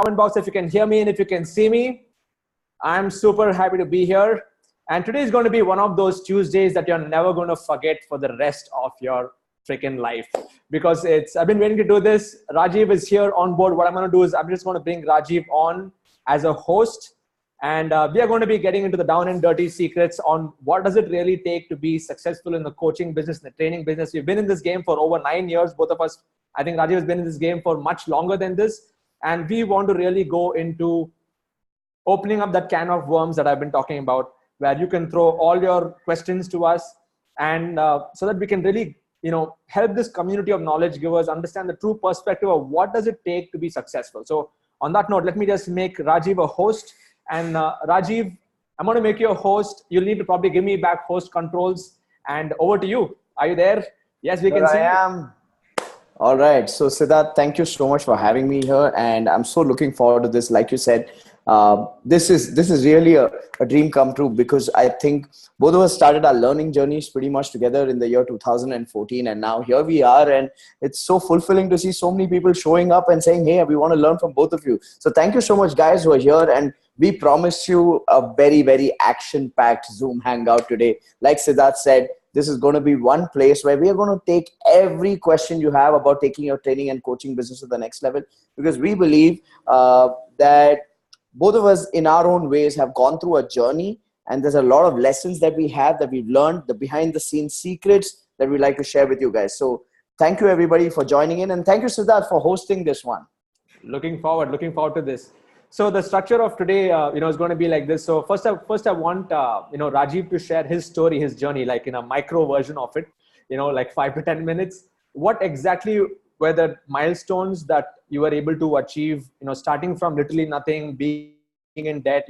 comment box if you can hear me and if you can see me. I'm super happy to be here. And today is going to be one of those Tuesdays that you're never going to forget for the rest of your freaking life. Because I've been waiting to do this. Rajiv is here on board. What I'm going to do is I'm just going to bring Rajiv on as a host. And we are going to be getting into the down and dirty secrets on what does it really take to be successful in the coaching business, in the training business. We've been in this game for over 9 years, both of us. I think Rajiv has been in this game for much longer than this. And we want to really go into opening up that can of worms that I've been talking about, where you can throw all your questions to us, and so that we can really, help this community of knowledge givers understand the true perspective of what does it take to be successful. So on that note, let me just make Rajiv a host. And Rajiv, I'm going to make you a host. You'll need to probably give me back host controls. And over to you. Are you there? Yes, we can see you. I am. All right. So Siddharth, thank you so much for having me here. And I'm so looking forward to this. Like you said, this is really a dream come true, because I think both of us started our learning journeys pretty much together in the year 2014. And now here we are. And it's so fulfilling to see so many people showing up and saying, hey, we want to learn from both of you. So thank you so much, guys, who are here. And we promise you a very, very action-packed Zoom hangout today. Like Siddharth said, this is going to be one place where we are going to take every question you have about taking your training and coaching business to the next level, because we believe that both of us in our own ways have gone through a journey, and there's a lot of lessons that we have, that we've learned, the behind the scenes secrets that we'd like to share with you guys. So thank you everybody for joining in, and thank you Siddharth for hosting this one. Looking forward to this. So the structure of today, is going to be like this. So first I want, Rajiv to share his story, his journey, like in a micro version of it, like 5 to 10 minutes. What exactly were the milestones that you were able to achieve, starting from literally nothing, being in debt?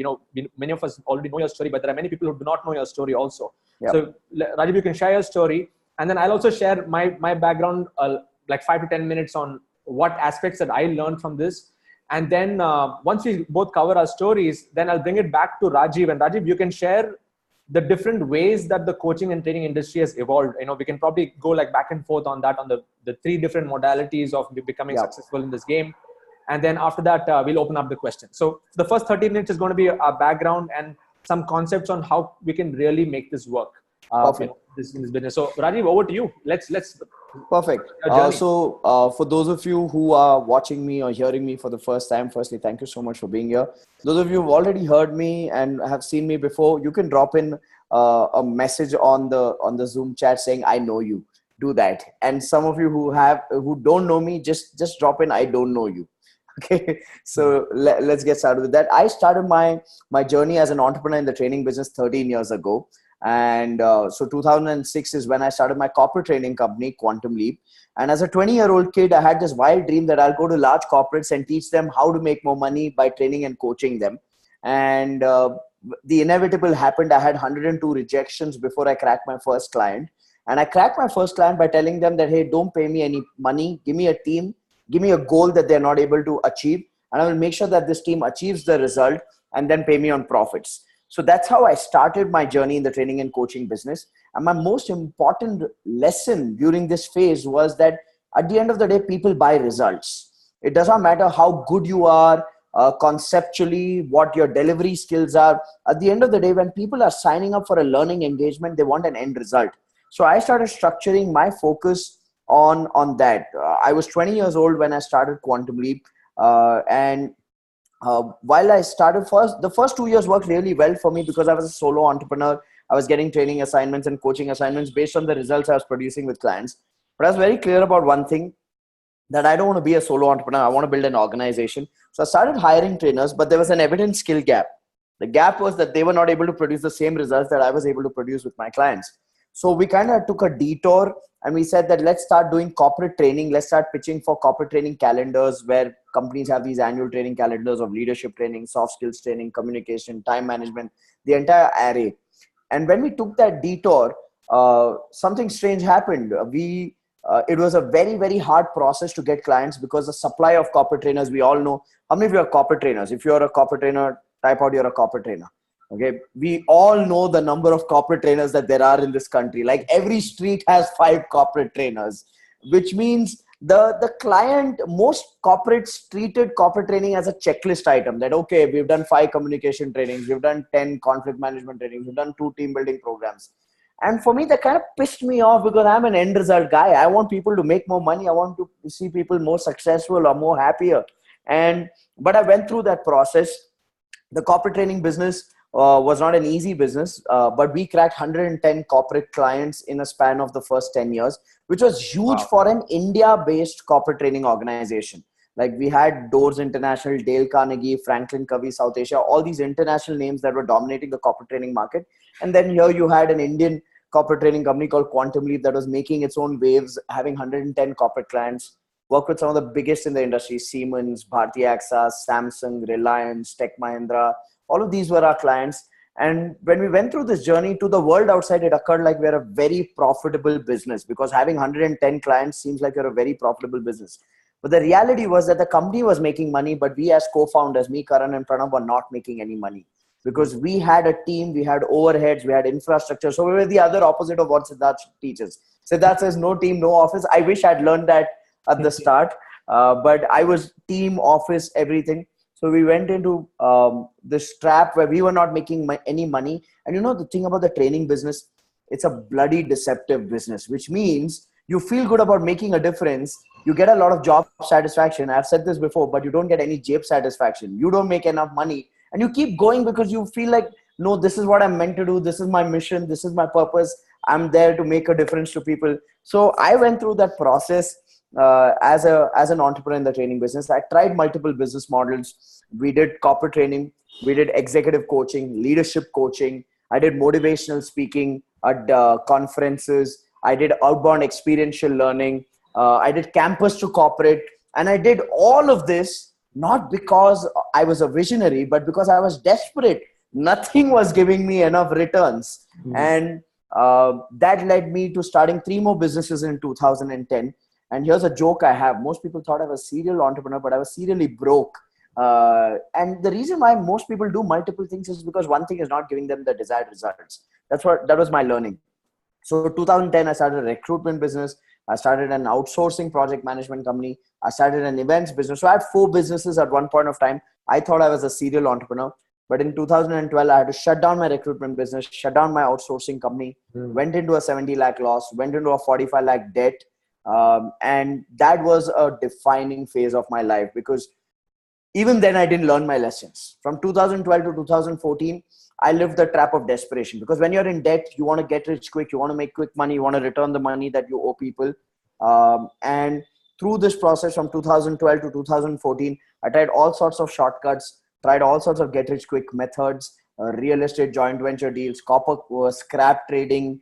Many of us already know your story, but there are many people who do not know your story also. Yep. So Rajiv, you can share your story, and then I'll also share my background, like 5 to 10 minutes on what aspects that I learned from this. And then once we both cover our stories, then I'll bring it back to Rajiv. And Rajiv, you can share the different ways that the coaching and training industry has evolved. We can probably go like back and forth on that, on the 3 different modalities of becoming successful in this game. And then after that, we'll open up the questions. So the first 30 minutes is going to be a background and some concepts on how we can really make this work. This business. So Rajiv, over to you. Let's perfect. For those of you who are watching me or hearing me for the first time, firstly, thank you so much for being here. Those of you who've already heard me and have seen me before, you can drop in a message on the Zoom chat saying, I know you. Do that. And some of you who don't know me, just drop in, I don't know you. Okay, so let's get started with that. I started my journey as an entrepreneur in the training business 13 years ago. And so 2006 is when I started my corporate training company, Quantum Leap. And as a 20-year-old kid, I had this wild dream that I'll go to large corporates and teach them how to make more money by training and coaching them. And the inevitable happened. I had 102 rejections before I cracked my first client. And I cracked my first client by telling them that, hey, don't pay me any money. Give me a team. Give me a goal that they're not able to achieve. And I will make sure that this team achieves the result and then pay me on profits. So that's how I started my journey in the training and coaching business. And my most important lesson during this phase was that at the end of the day, people buy results. It doesn't matter how good you are conceptually, what your delivery skills are. At the end of the day, when people are signing up for a learning engagement, they want an end result. So I started structuring my focus on that. I was 20 years old when I started Quantum Leap. While I started the first 2 years worked really well for me, because I was a solo entrepreneur. I was getting training assignments and coaching assignments based on the results I was producing with clients. But I was very clear about one thing, that I don't want to be a solo entrepreneur. I want to build an organization. So I started hiring trainers, but there was an evident skill gap. The gap was that they were not able to produce the same results that I was able to produce with my clients. So we kind of took a detour and we said that let's start doing corporate training. Let's start pitching for corporate training calendars, where companies have these annual training calendars of leadership training, soft skills training, communication, time management, the entire array. And when we took that detour, something strange happened. It was a very, very hard process to get clients, because the supply of corporate trainers, we all know. How many of you are corporate trainers? If you're a corporate trainer, type out you're a corporate trainer. Okay, we all know the number of corporate trainers that there are in this country. Like every street has 5 corporate trainers, which means the client, most corporates treated corporate training as a checklist item, that, okay, we've done 5 communication trainings, we've done 10 conflict management trainings, we've done 2 team building programs. And for me, that kind of pissed me off, because I'm an end result guy. I want people to make more money. I want to see people more successful or more happier. But I went through that process. The corporate training business was not an easy business, but we cracked 110 corporate clients in a span of the first 10 years, which was huge for an India-based corporate training organization. Like, we had Doors International, Dale Carnegie, Franklin Covey, South Asia, all these international names that were dominating the corporate training market. And then here you had an Indian corporate training company called Quantum Leap that was making its own waves, having 110 corporate clients, work with some of the biggest in the industry: Siemens, Bharti AXA, Samsung, Reliance, Tech Mahindra. All of these were our clients. And when we went through this journey, to the world outside, it occurred like we're a very profitable business, because having 110 clients seems like you're a very profitable business. But the reality was that the company was making money, but we as co-founders, me, Karan and Pranav, were not making any money, because we had a team, we had overheads, we had infrastructure. So we were the other opposite of what Siddharth teaches. Siddharth says no team, no office. I wish I'd learned that at the start, but I was team, office, everything. So we went into this trap where we were not making any money. And the thing about the training business, it's a bloody deceptive business, which means you feel good about making a difference. You get a lot of job satisfaction. I've said this before, but you don't get any job satisfaction. You don't make enough money. And you keep going because you feel like, no, this is what I'm meant to do. This is my mission. This is my purpose. I'm there to make a difference to people. So I went through that process as an entrepreneur in the training business. I tried multiple business models. We did corporate training. We did executive coaching, leadership coaching. I did motivational speaking at conferences. I did outbound experiential learning. I did campus to corporate. And I did all of this not because I was a visionary, but because I was desperate. Nothing was giving me enough returns. And that led me to starting 3 more businesses in 2010. And here's a joke I have. Most people thought I was a serial entrepreneur, but I was serially broke. And the reason why most people do multiple things is because one thing is not giving them the desired results. That was my learning. So 2010, I started a recruitment business. I started an outsourcing project management company. I started an events business. So I had 4 businesses at one point of time. I thought I was a serial entrepreneur. But in 2012, I had to shut down my recruitment business, shut down my outsourcing company, went into a 70 lakh loss, went into a 45 lakh debt. And that was a defining phase of my life, because even then I didn't learn my lessons. From 2012 to 2014, I lived the trap of desperation, because when you're in debt, you want to get rich quick, you want to make quick money, you want to return the money that you owe people. And through this process from 2012 to 2014, I tried all sorts of shortcuts, tried all sorts of get rich quick methods, real estate joint venture deals, copper scrap trading.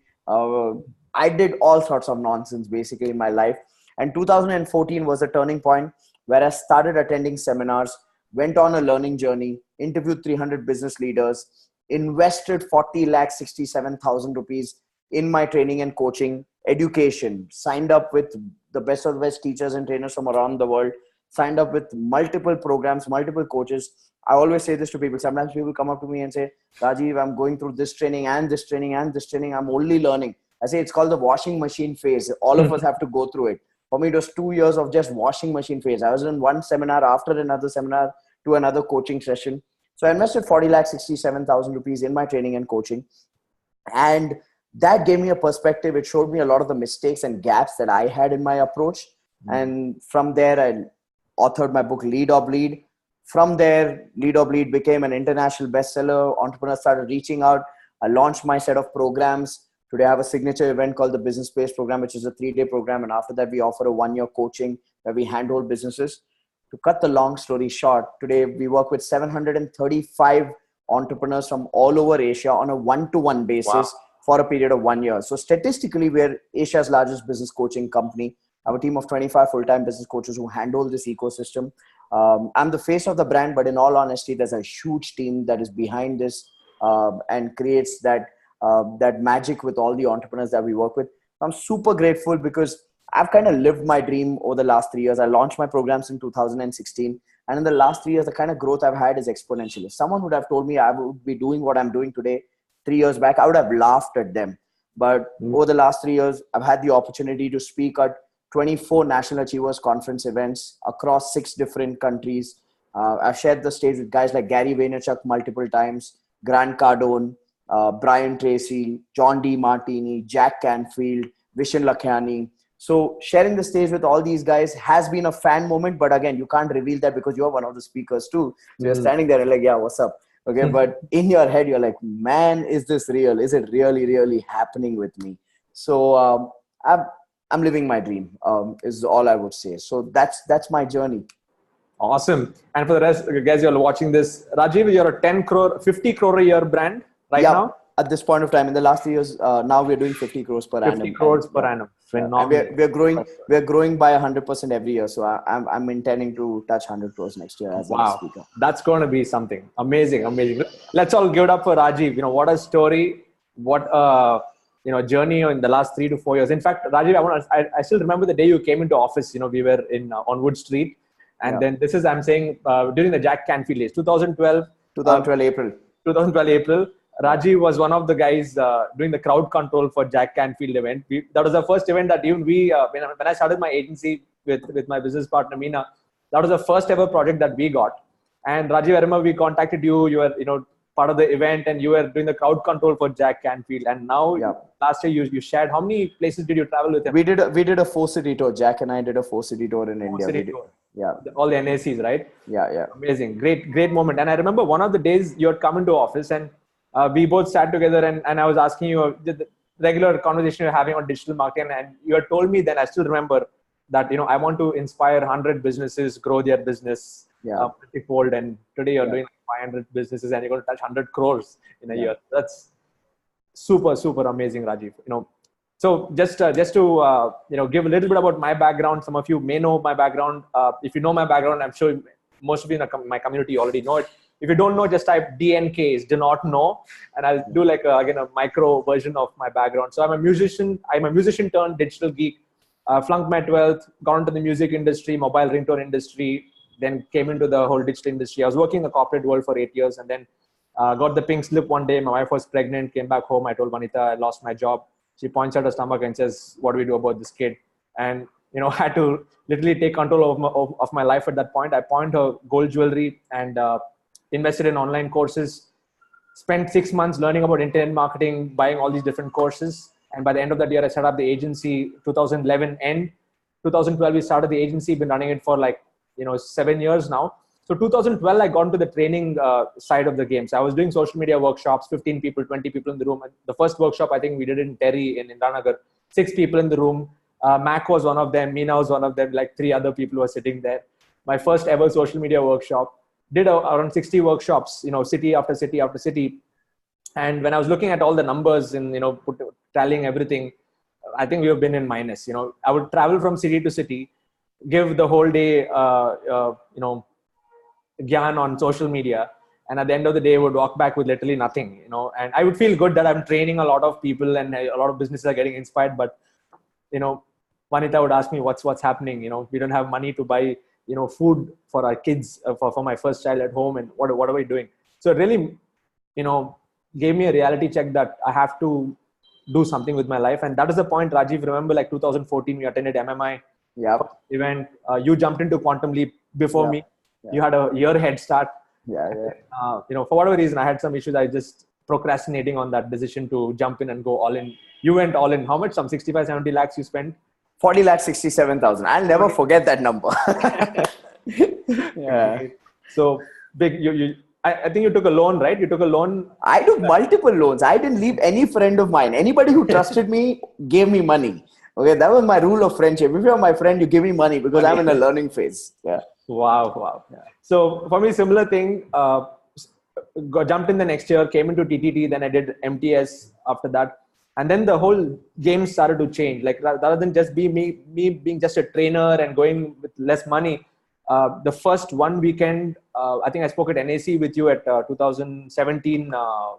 I did all sorts of nonsense basically in my life. And 2014 was a turning point where I started attending seminars, went on a learning journey, interviewed 300 business leaders, invested 40 lakh 67,000 rupees in my training and coaching, education, signed up with the best of the best teachers and trainers from around the world, signed up with multiple programs, multiple coaches. I always say this to people. Sometimes people come up to me and say, Rajiv, I'm going through this training and this training and this training. I'm only learning. I say it's called the washing machine phase. All of us have to go through it. For me, it was 2 years of just washing machine phase. I was in one seminar after another seminar to another coaching session. So I invested 40 lakh 67,000 rupees in my training and coaching. And that gave me a perspective. It showed me a lot of the mistakes and gaps that I had in my approach. And from there, I authored my book, Lead or Bleed. From there, Lead or Bleed became an international bestseller. Entrepreneurs started reaching out. I launched my set of programs. Today, I have a signature event called the Business Space Program, which is a 3-day program. And after that, we offer a 1-year coaching where we handhold businesses. To cut the long story short, today we work with 735 entrepreneurs from all over Asia on a 1-to-1 basis for a period of 1 year. So statistically, we're Asia's largest business coaching company. I have a team of 25 full-time business coaches who handle this ecosystem. I'm the face of the brand, but in all honesty, there's a huge team that is behind this and creates that magic with all the entrepreneurs that we work with. I'm super grateful because I've kind of lived my dream over the last 3 years. I launched my programs in 2016. And in the last 3 years, the kind of growth I've had is exponential. If someone would have told me I would be doing what I'm doing today 3 years back, I would have laughed at them. But over the last 3 years, I've had the opportunity to speak at 24 National Achievers Conference events across 6 different countries. I've shared the stage with guys like Gary Vaynerchuk multiple times, Grant Cardone, Brian Tracy, John D. Martini, Jack Canfield, Vishen Lakhiani. So sharing the stage with all these guys has been a fan moment. But again, you can't reveal that because you're one of the speakers too. So you're standing there and like, yeah, what's up? Okay. But in your head, you're like, man, is this real? Is it really, really happening with me? So I'm living my dream, is all I would say. So that's my journey. Awesome. And for the rest, guys, you're watching this, Rajiv, you're a 10 crore, 50 crore a year brand now? At this point of time, in the last 3 years, now we're doing 50 crores per annum. 50 crores per annum. Phenomenal. And we're growing by 100% every year. So I'm intending to touch 100 crores next year as a speaker. That's going to be something amazing. Let's all give it up for Rajiv. What a story. What journey in the last 3 to 4 years. In fact, Rajiv, I still remember the day you came into office. We were on Wood Street. And then this is, I'm saying, during the Jack Canfield days, 2012 April. 2012 April. Rajiv was one of the guys doing the crowd control for Jack Canfield event. That was the first event that even when I started my agency with my business partner, Meena, that was the first ever project that we got. And Rajiv, I remember we contacted you. You were, part of the event and you were doing the crowd control for Jack Canfield. And now last year you shared, how many places did you travel with him? We did a 4-city tour. Jack and I did a 4-city tour in India. Yeah. All the NACs, right? Yeah. Amazing. Great moment. And I remember one of the days you had come into office and we both sat together and I was asking you the regular conversation you're having on digital marketing. And you had told me then, I still remember that, I want to inspire 100 businesses, grow their business multifold. And today you're doing 500 businesses and you're going to touch 100 crores in a year. That's super, super amazing, Rajiv. So just to give a little bit about my background. Some of you may know my background. If you know my background, I'm sure most of you in my community already know it. If you don't know, just type DNKs, do not know, and I'll do a micro version of my background. So I'm a musician. I'm a musician turned digital geek. Flunked my 12th, got into the music industry, mobile ringtone industry, then came into the whole digital industry. I was working in the corporate world for 8 years, and then got the pink slip one day. My wife was pregnant, came back home. I told Vanita I lost my job. She points at her stomach and says, what do we do about this kid? And, had to literally take control of my life at that point. I pawned her gold jewelry and invested in online courses, spent 6 months learning about internet marketing, buying all these different courses. And by the end of that year, I set up the agency, 2011 end. 2012, we started the agency, been running it for 7 years now. So 2012, I got into the training side of the game. So I was doing social media workshops, 15 people, 20 people in the room. And the first workshop, I think we did in Terry in Indranagar, 6 people in the room. Mac was one of them. Meena was one of them. 3 other people were sitting there. My first ever social media workshop. Did around 60 workshops, city after city after city. And when I was looking at all the numbers and, tallying everything, I think we have been in minus. I would travel from city to city, give the whole day, gyan on social media. And at the end of the day, I would walk back with literally nothing, and I would feel good that I'm training a lot of people and a lot of businesses are getting inspired. But, Vanita would ask me, what's happening? We don't have money to buy, food for our kids, for my first child at home. And what are we doing? So it really, gave me a reality check that I have to do something with my life. And that is the point, Rajiv. Remember 2014, we attended MMI event. You jumped into Quantum Leap before me. You had a year head start. For whatever reason, I had some issues. I just procrastinating on that decision to jump in and go all in. You went all in. How much? Some 65, 70 lakhs you spent? 40 lakhs, 67,000. I'll never forget that number. So big. I think you took a loan, right? You took a loan. I took multiple loans. I didn't leave any friend of mine. Anybody who trusted me gave me money. Okay, that was my rule of friendship. If you're my friend, you give me money because I'm in a learning phase. Yeah. Wow. Yeah. So for me, similar thing. Jumped in the next year, came into TTT, then I did MTS after that. And then the whole game started to change. Rather than just be me being just a trainer and going with less money, the first one weekend, I think I spoke at NAC with you at 2017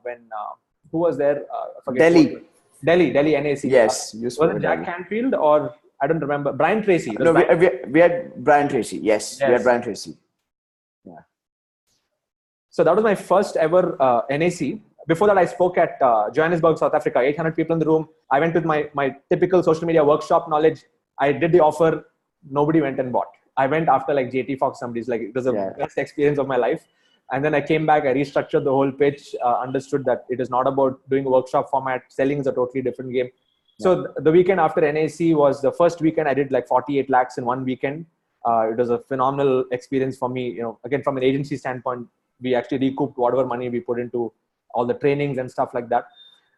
when, who was there? Delhi NAC. Yes. Was it Jack Canfield or I don't remember. Brian Tracy. No, we had Brian Tracy. Yes, we had Brian Tracy. Yeah. So that was my first ever NAC. Before that, I spoke at Johannesburg, South Africa, 800 people in the room. I went with my typical social media workshop knowledge. I did the offer. Nobody went and bought. I went after like JT Fox, somebody's like, it was the best experience of my life. And then I came back, I restructured the whole pitch, understood that it is not about doing a workshop format. Selling is a totally different game. So the weekend after NAC was the first weekend I did like 48 lakhs in one weekend. It was a phenomenal experience for me. Again, from an agency standpoint, we actually recouped whatever money we put into all the trainings and stuff like that.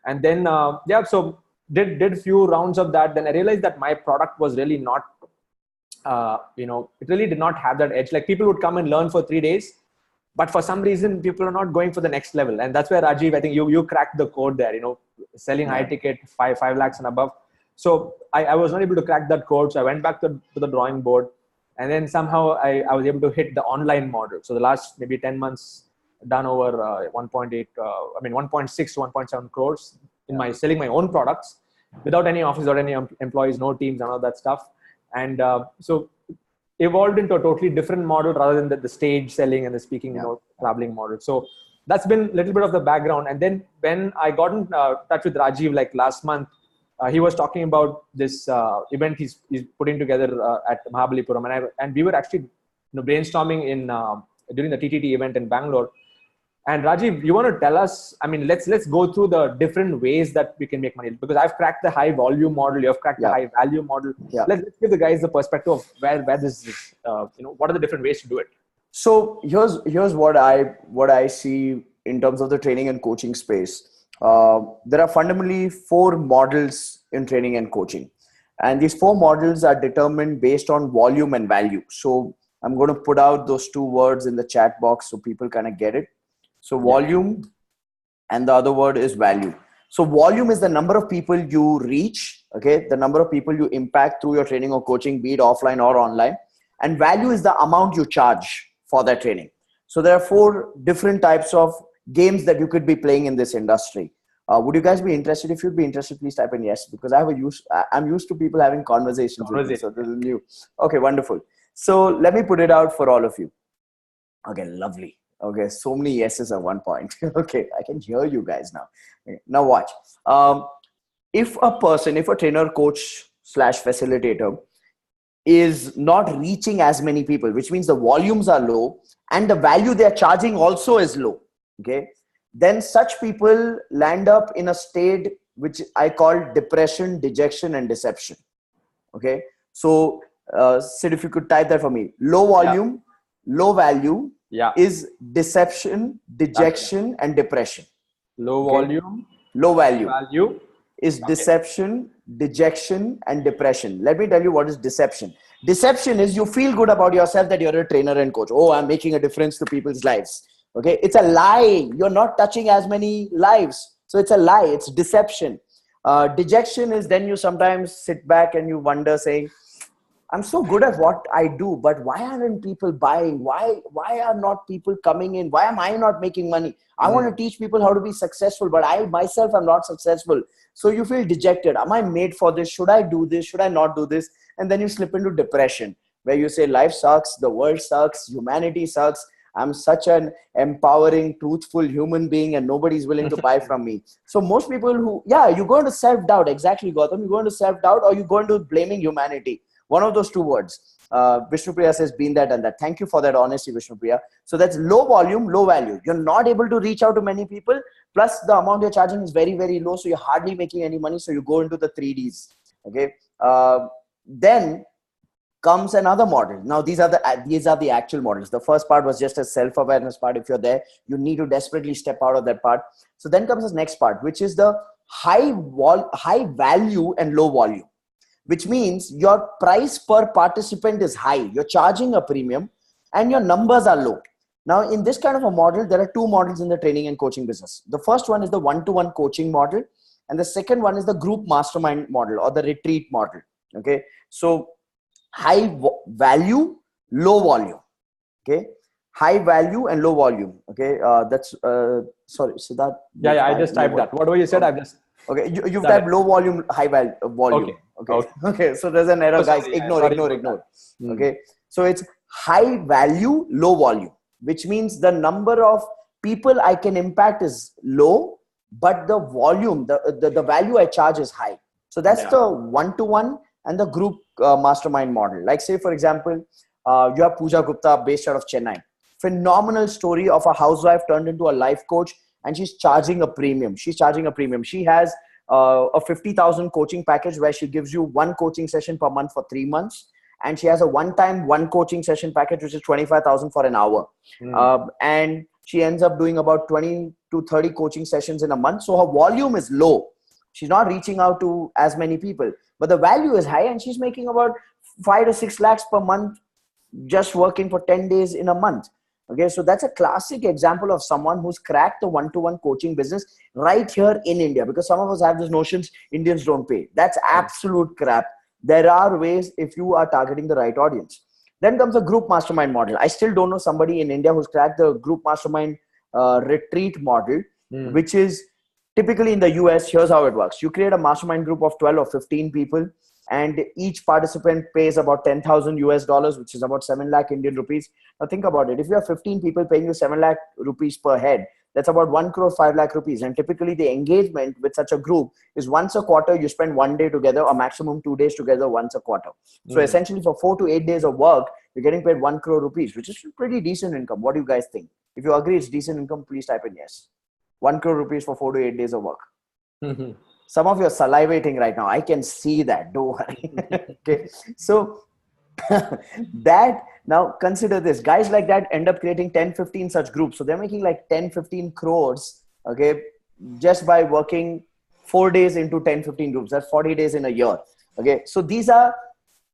And then, so did few rounds of that. Then I realized that my product was really not, it really did not have that edge. Like people would come and learn for 3 days, but for some reason, people are not going for the next level. And that's where Rajiv, I think you cracked the code there, selling high ticket, 5 lakhs and above. So I was not able to crack that code. So I went back to the drawing board. And then somehow I was able to hit the online model. So the last maybe 10 months done over 1.6 to 1.7 crores in my selling my own products without any office or any employees, no teams, none of that stuff. And so evolved into a totally different model rather than the stage selling and the speaking, traveling model. So that's been a little bit of the background. And then when I got in touch with Rajiv, like last month, he was talking about this event he's putting together at Mahabalipuram, and we were actually brainstorming in during the TTT event in Bangalore. And Rajiv, you want to tell us? I mean, let's go through the different ways that we can make money, because I've cracked the high volume model, you have cracked the high value model. Let's give the guys the perspective of where this is. What are the different ways to do it? So here's what I see in terms of the training and coaching space. There are fundamentally 4 models in training and coaching, and these 4 models are determined based on volume and value. So I'm going to put out those 2 words in the chat box so people kind of get it. So volume and the other word is value. So volume is the number of people you reach, okay, the number of people you impact through your training or coaching, be it offline or online. And value is the amount you charge for that training. So there are 4 different types of games that you could be playing in this industry. Would you guys be interested? If you'd be interested, please type in yes, because I'm used to people having conversations with me, so this is new. Okay, wonderful. So let me put it out for all of you. Okay, lovely. Okay, so many yeses at one point. Okay, I can hear you guys now. Okay, now watch. If a trainer, coach / facilitator is not reaching as many people, which means the volumes are low and the value they're charging also is low, okay, then such people land up in a state which I call depression, dejection, and deception. Okay, so Sid, if you could type that for me. Low volume, low value is deception, dejection, and depression. Low volume, low value is deception, dejection, and depression. Let me tell you what is deception. Deception is you feel good about yourself that you're a trainer and coach. Oh, I'm making a difference to people's lives. Okay, it's a lie. You're not touching as many lives. So it's a lie. It's deception. Dejection is then you sometimes sit back and you wonder saying, I'm so good at what I do, but why aren't people buying? Why are not people coming in? Why am I not making money? I want to teach people how to be successful, but I myself am not successful. So you feel dejected. Am I made for this? Should I do this? Should I not do this? And then you slip into depression, where you say life sucks, the world sucks, humanity sucks. I'm such an empowering, truthful human being and nobody's willing to buy from me. So most people you go into self-doubt. Exactly, Gautam. You go into self-doubt or you go into blaming humanity. One of those 2 words. Vishnupriya says, been that and that. Thank you for that honesty, Vishnupriya. So that's low volume, low value. You're not able to reach out to many people. Plus the amount you're charging is very, very low. So you're hardly making any money. So you go into the 3Ds. Okay. Then comes another model. Now these are the actual models. The first part was just a self-awareness part. If you're there, you need to desperately step out of that part. So then comes the next part, which is the high value and low volume. Which means your price per participant is high. You're charging a premium and your numbers are low. Now, in this kind of a model, there are 2 models in the training and coaching business. The first one is the one-to-one coaching model. And the second one is the group mastermind model or the retreat model. Okay. So high value, low volume. Okay. High value and low volume. Okay. That's, sorry, Siddharth. Yeah, I just typed that. Whatever you said, I've just. Okay. You've typed low volume, high value, volume. Okay. So there's an error, guys. Ignore. Okay. So it's high value, low volume, which means the number of people I can impact is low, but the volume, the value I charge is high. So that's the one-to-one and the group mastermind model. Like say, for example, you have Pooja Gupta based out of Chennai. Phenomenal story of a housewife turned into a life coach, and she's charging a premium. She has a 50,000 coaching package where she gives you one coaching session per month for 3 months. And she has a one coaching session package, which is 25,000 for an hour. And she ends up doing about 20 to 30 coaching sessions in a month. So her volume is low. She's not reaching out to as many people, but the value is high, and she's making about 5 to 6 lakhs per month just working for 10 days in a month. Okay, so that's a classic example of someone who's cracked the one-to-one coaching business right here in India, because some of us have these notions Indians don't pay. That's absolute crap. There are ways if you are targeting the right audience. Then comes the group mastermind model. I still don't know somebody in India who's cracked the group mastermind retreat model, which is typically in the US. Here's how it works. You create a mastermind group of 12 or 15 people, and each participant pays about 10,000 US dollars, which is about 7 lakh Indian rupees. Now think about it. If you have 15 people paying you 7 lakh rupees per head, that's about 1 crore 5 lakh rupees. And typically the engagement with such a group is once a quarter. You spend 1 day together, or maximum 2 days together once a quarter. So essentially for 4 to 8 days of work, you're getting paid 1 crore rupees, which is pretty decent income. What do you guys think? If you agree it's decent income, please type in yes. 1 crore rupees for 4 to 8 days of work. Some of you are salivating right now. I can see that. Don't worry. Okay. So that, now consider this. Guys like that end up creating 10, 15 such groups. So they're making like 10, 15 crores, okay, just by working 4 days into 10, 15 groups. That's 40 days in a year. Okay. So these are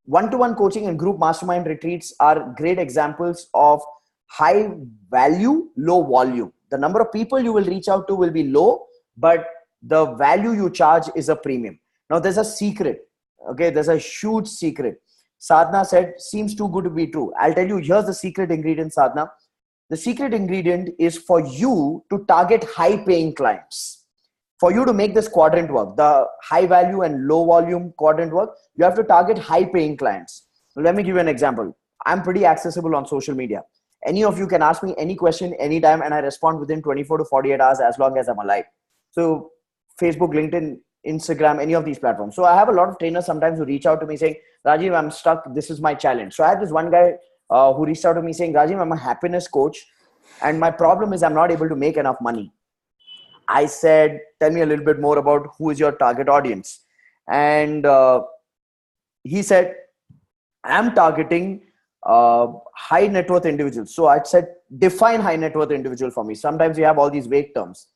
one-to-one coaching and group mastermind retreats are great examples of high value, low volume. The number of people you will reach out to will be low, but the value you charge is a premium. Now there's a secret. Okay. There's a huge secret. Sadhna said, seems too good to be true. I'll tell you, here's the secret ingredient, Sadhna. The secret ingredient is for you to target high paying clients. For you to make this quadrant work, the high value and low volume quadrant work, you have to target high paying clients. Let me give you an example. I'm pretty accessible on social media. Any of you can ask me any question anytime, and I respond within 24 to 48 hours as long as I'm alive. So Facebook, LinkedIn, Instagram, any of these platforms. So I have a lot of trainers sometimes who reach out to me saying, Rajiv, I'm stuck. This is my challenge. So I had this one guy who reached out to me saying, Rajiv, I'm a happiness coach, and my problem is I'm not able to make enough money. I said, tell me a little bit more about who is your target audience. And he said, I'm targeting high net worth individuals. So I said, define high net worth individual for me. Sometimes we have all these vague terms.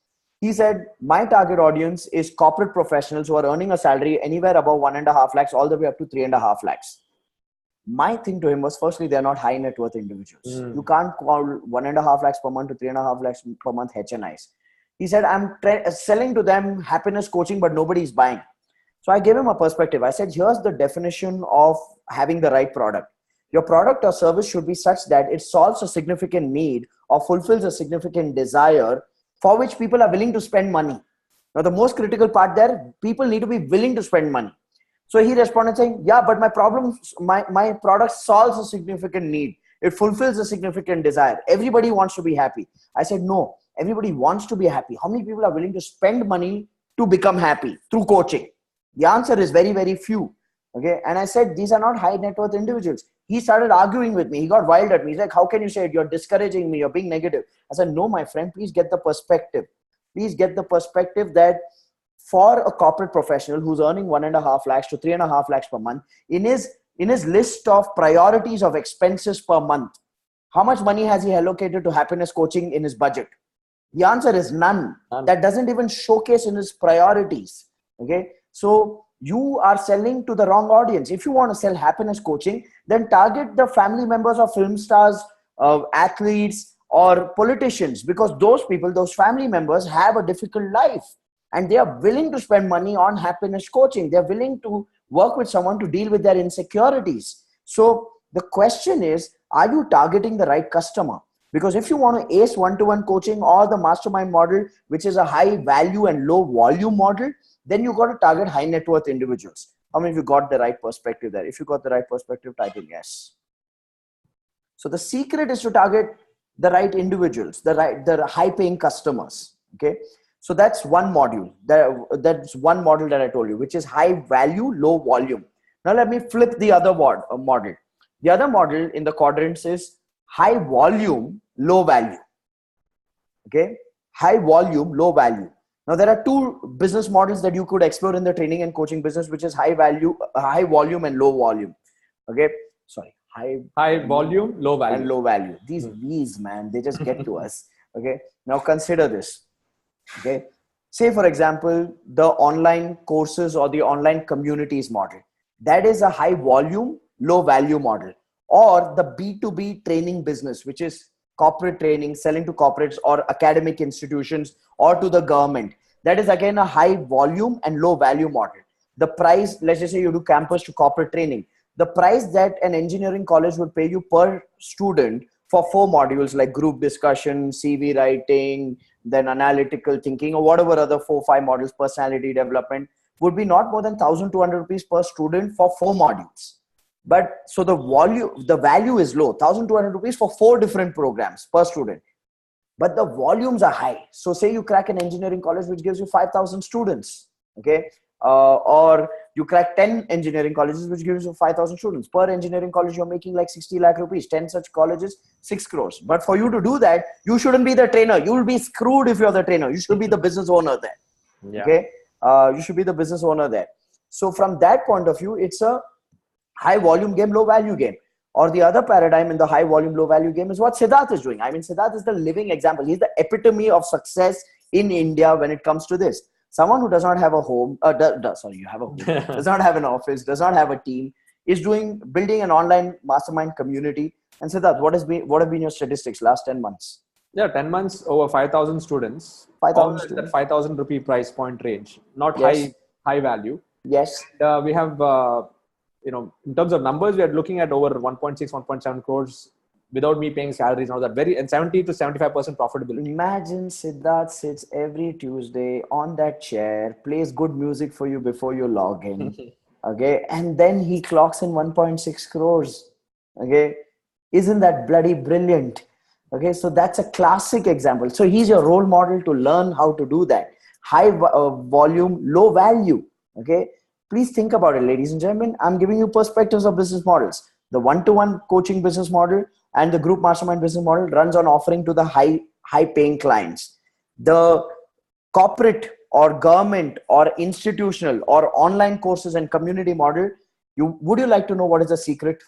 He said, my target audience is corporate professionals who are earning a salary anywhere above 1.5 lakhs all the way up to 3.5 lakhs. My thing to him was, firstly, they're not high net worth individuals. You can't call 1.5 lakhs per month to 3.5 lakhs per month HNIs. He said, I'm selling to them happiness coaching, but nobody's buying. So I gave him a perspective. I said, here's the definition of having the right product. Your product or service should be such that it solves a significant need or fulfills a significant desire for which people are willing to spend money. Now, the most critical part there, people need to be willing to spend money. So he responded saying, yeah, but my product solves a significant need. It fulfills a significant desire. Everybody wants to be happy. I said, no, everybody wants to be happy. How many people are willing to spend money to become happy through coaching? The answer is very, very few. Okay. And I said, these are not high net worth individuals. He started arguing with me. He got wild at me. He's like, how can you say it? You're discouraging me. You're being negative. I said, no, my friend, please get the perspective. Please get the perspective that for a corporate professional who's earning 1.5 lakhs to 3.5 lakhs per month, in his list of priorities of expenses per month, how much money has he allocated to happiness coaching in his budget? The answer is none. That doesn't even showcase in his priorities. Okay. So you are selling to the wrong audience. If you want to sell happiness coaching, then target the family members of film stars, athletes, or politicians, because those people, those family members have a difficult life and they are willing to spend money on happiness coaching. They're willing to work with someone to deal with their insecurities. So the question is, are you targeting the right customer? Because if you want to ace one-to-one coaching or the mastermind model, which is a high value and low volume model, then you got to target high net worth individuals. How many of you got the right perspective there? If you got the right perspective, type in yes. So the secret is to target the right individuals, the high paying customers. Okay. So that's one module. That's one model that I told you, which is high value, low volume. Now let me flip the other model. The other model in the quadrants is high volume, low value. Okay, high volume, low value. Now there are two business models that you could explore in the training and coaching business, which is high volume and low volume. Okay, sorry, high volume, low value, and low value. These V's, man, they just get to us. Okay, now consider this. Okay, say for example, the online courses or the online communities model. That is a high volume, low value model. Or the B2B training business, which is corporate training, selling to corporates or academic institutions or to the government. That is again a high volume and low value model. The price, let's just say you do campus to corporate training. The price that an engineering college would pay you per student for 4 modules like group discussion, CV writing, then analytical thinking, or whatever other 4-5 modules, personality development, would be not more than 1,200 rupees per student for 4 modules. But so the value is low, 1,200 rupees for 4 different programs per student. But the volumes are high. So say you crack an engineering college, which gives you 5,000 students. Okay. Or you crack 10 engineering colleges, which gives you 5,000 students. Per engineering college, you're making like 60 lakh rupees. 10 such colleges, 6 crores. But for you to do that, you shouldn't be the trainer. You will be screwed if you're the trainer. You should be the business owner there. Yeah. Okay. You should be the business owner there. So from that point of view, it's a high volume game, low value game. Or the other paradigm in the high volume, low value game is what Siddharth is doing. I mean, Siddharth is the living example. He's the epitome of success in India when it comes to this. Someone who does not have a home, you have a home, does not have an office, does not have a team, is building an online mastermind community. And Siddharth, what have been your statistics last 10 months? Yeah, 10 months, over 5,000 students. 5,000 students. That 5,000 rupee price point range, not high value. Yes. And, we have, in terms of numbers, we are looking at over 1.6, 1.7 crores without me paying salaries. Now that and 70 to 75% profitability. Imagine Siddharth sits every Tuesday on that chair, plays good music for you before you log in. Okay. And then he clocks in 1.6 crores. Okay. Isn't that bloody brilliant? Okay. So that's a classic example. So he's your role model to learn how to do that. High volume, low value. Okay. Please think about it, ladies and gentlemen. I'm giving you perspectives of business models. The one-to-one coaching business model and the group mastermind business model runs on offering to the high-paying clients. The corporate or government or institutional or online courses and community model, would you like to know what is the secret?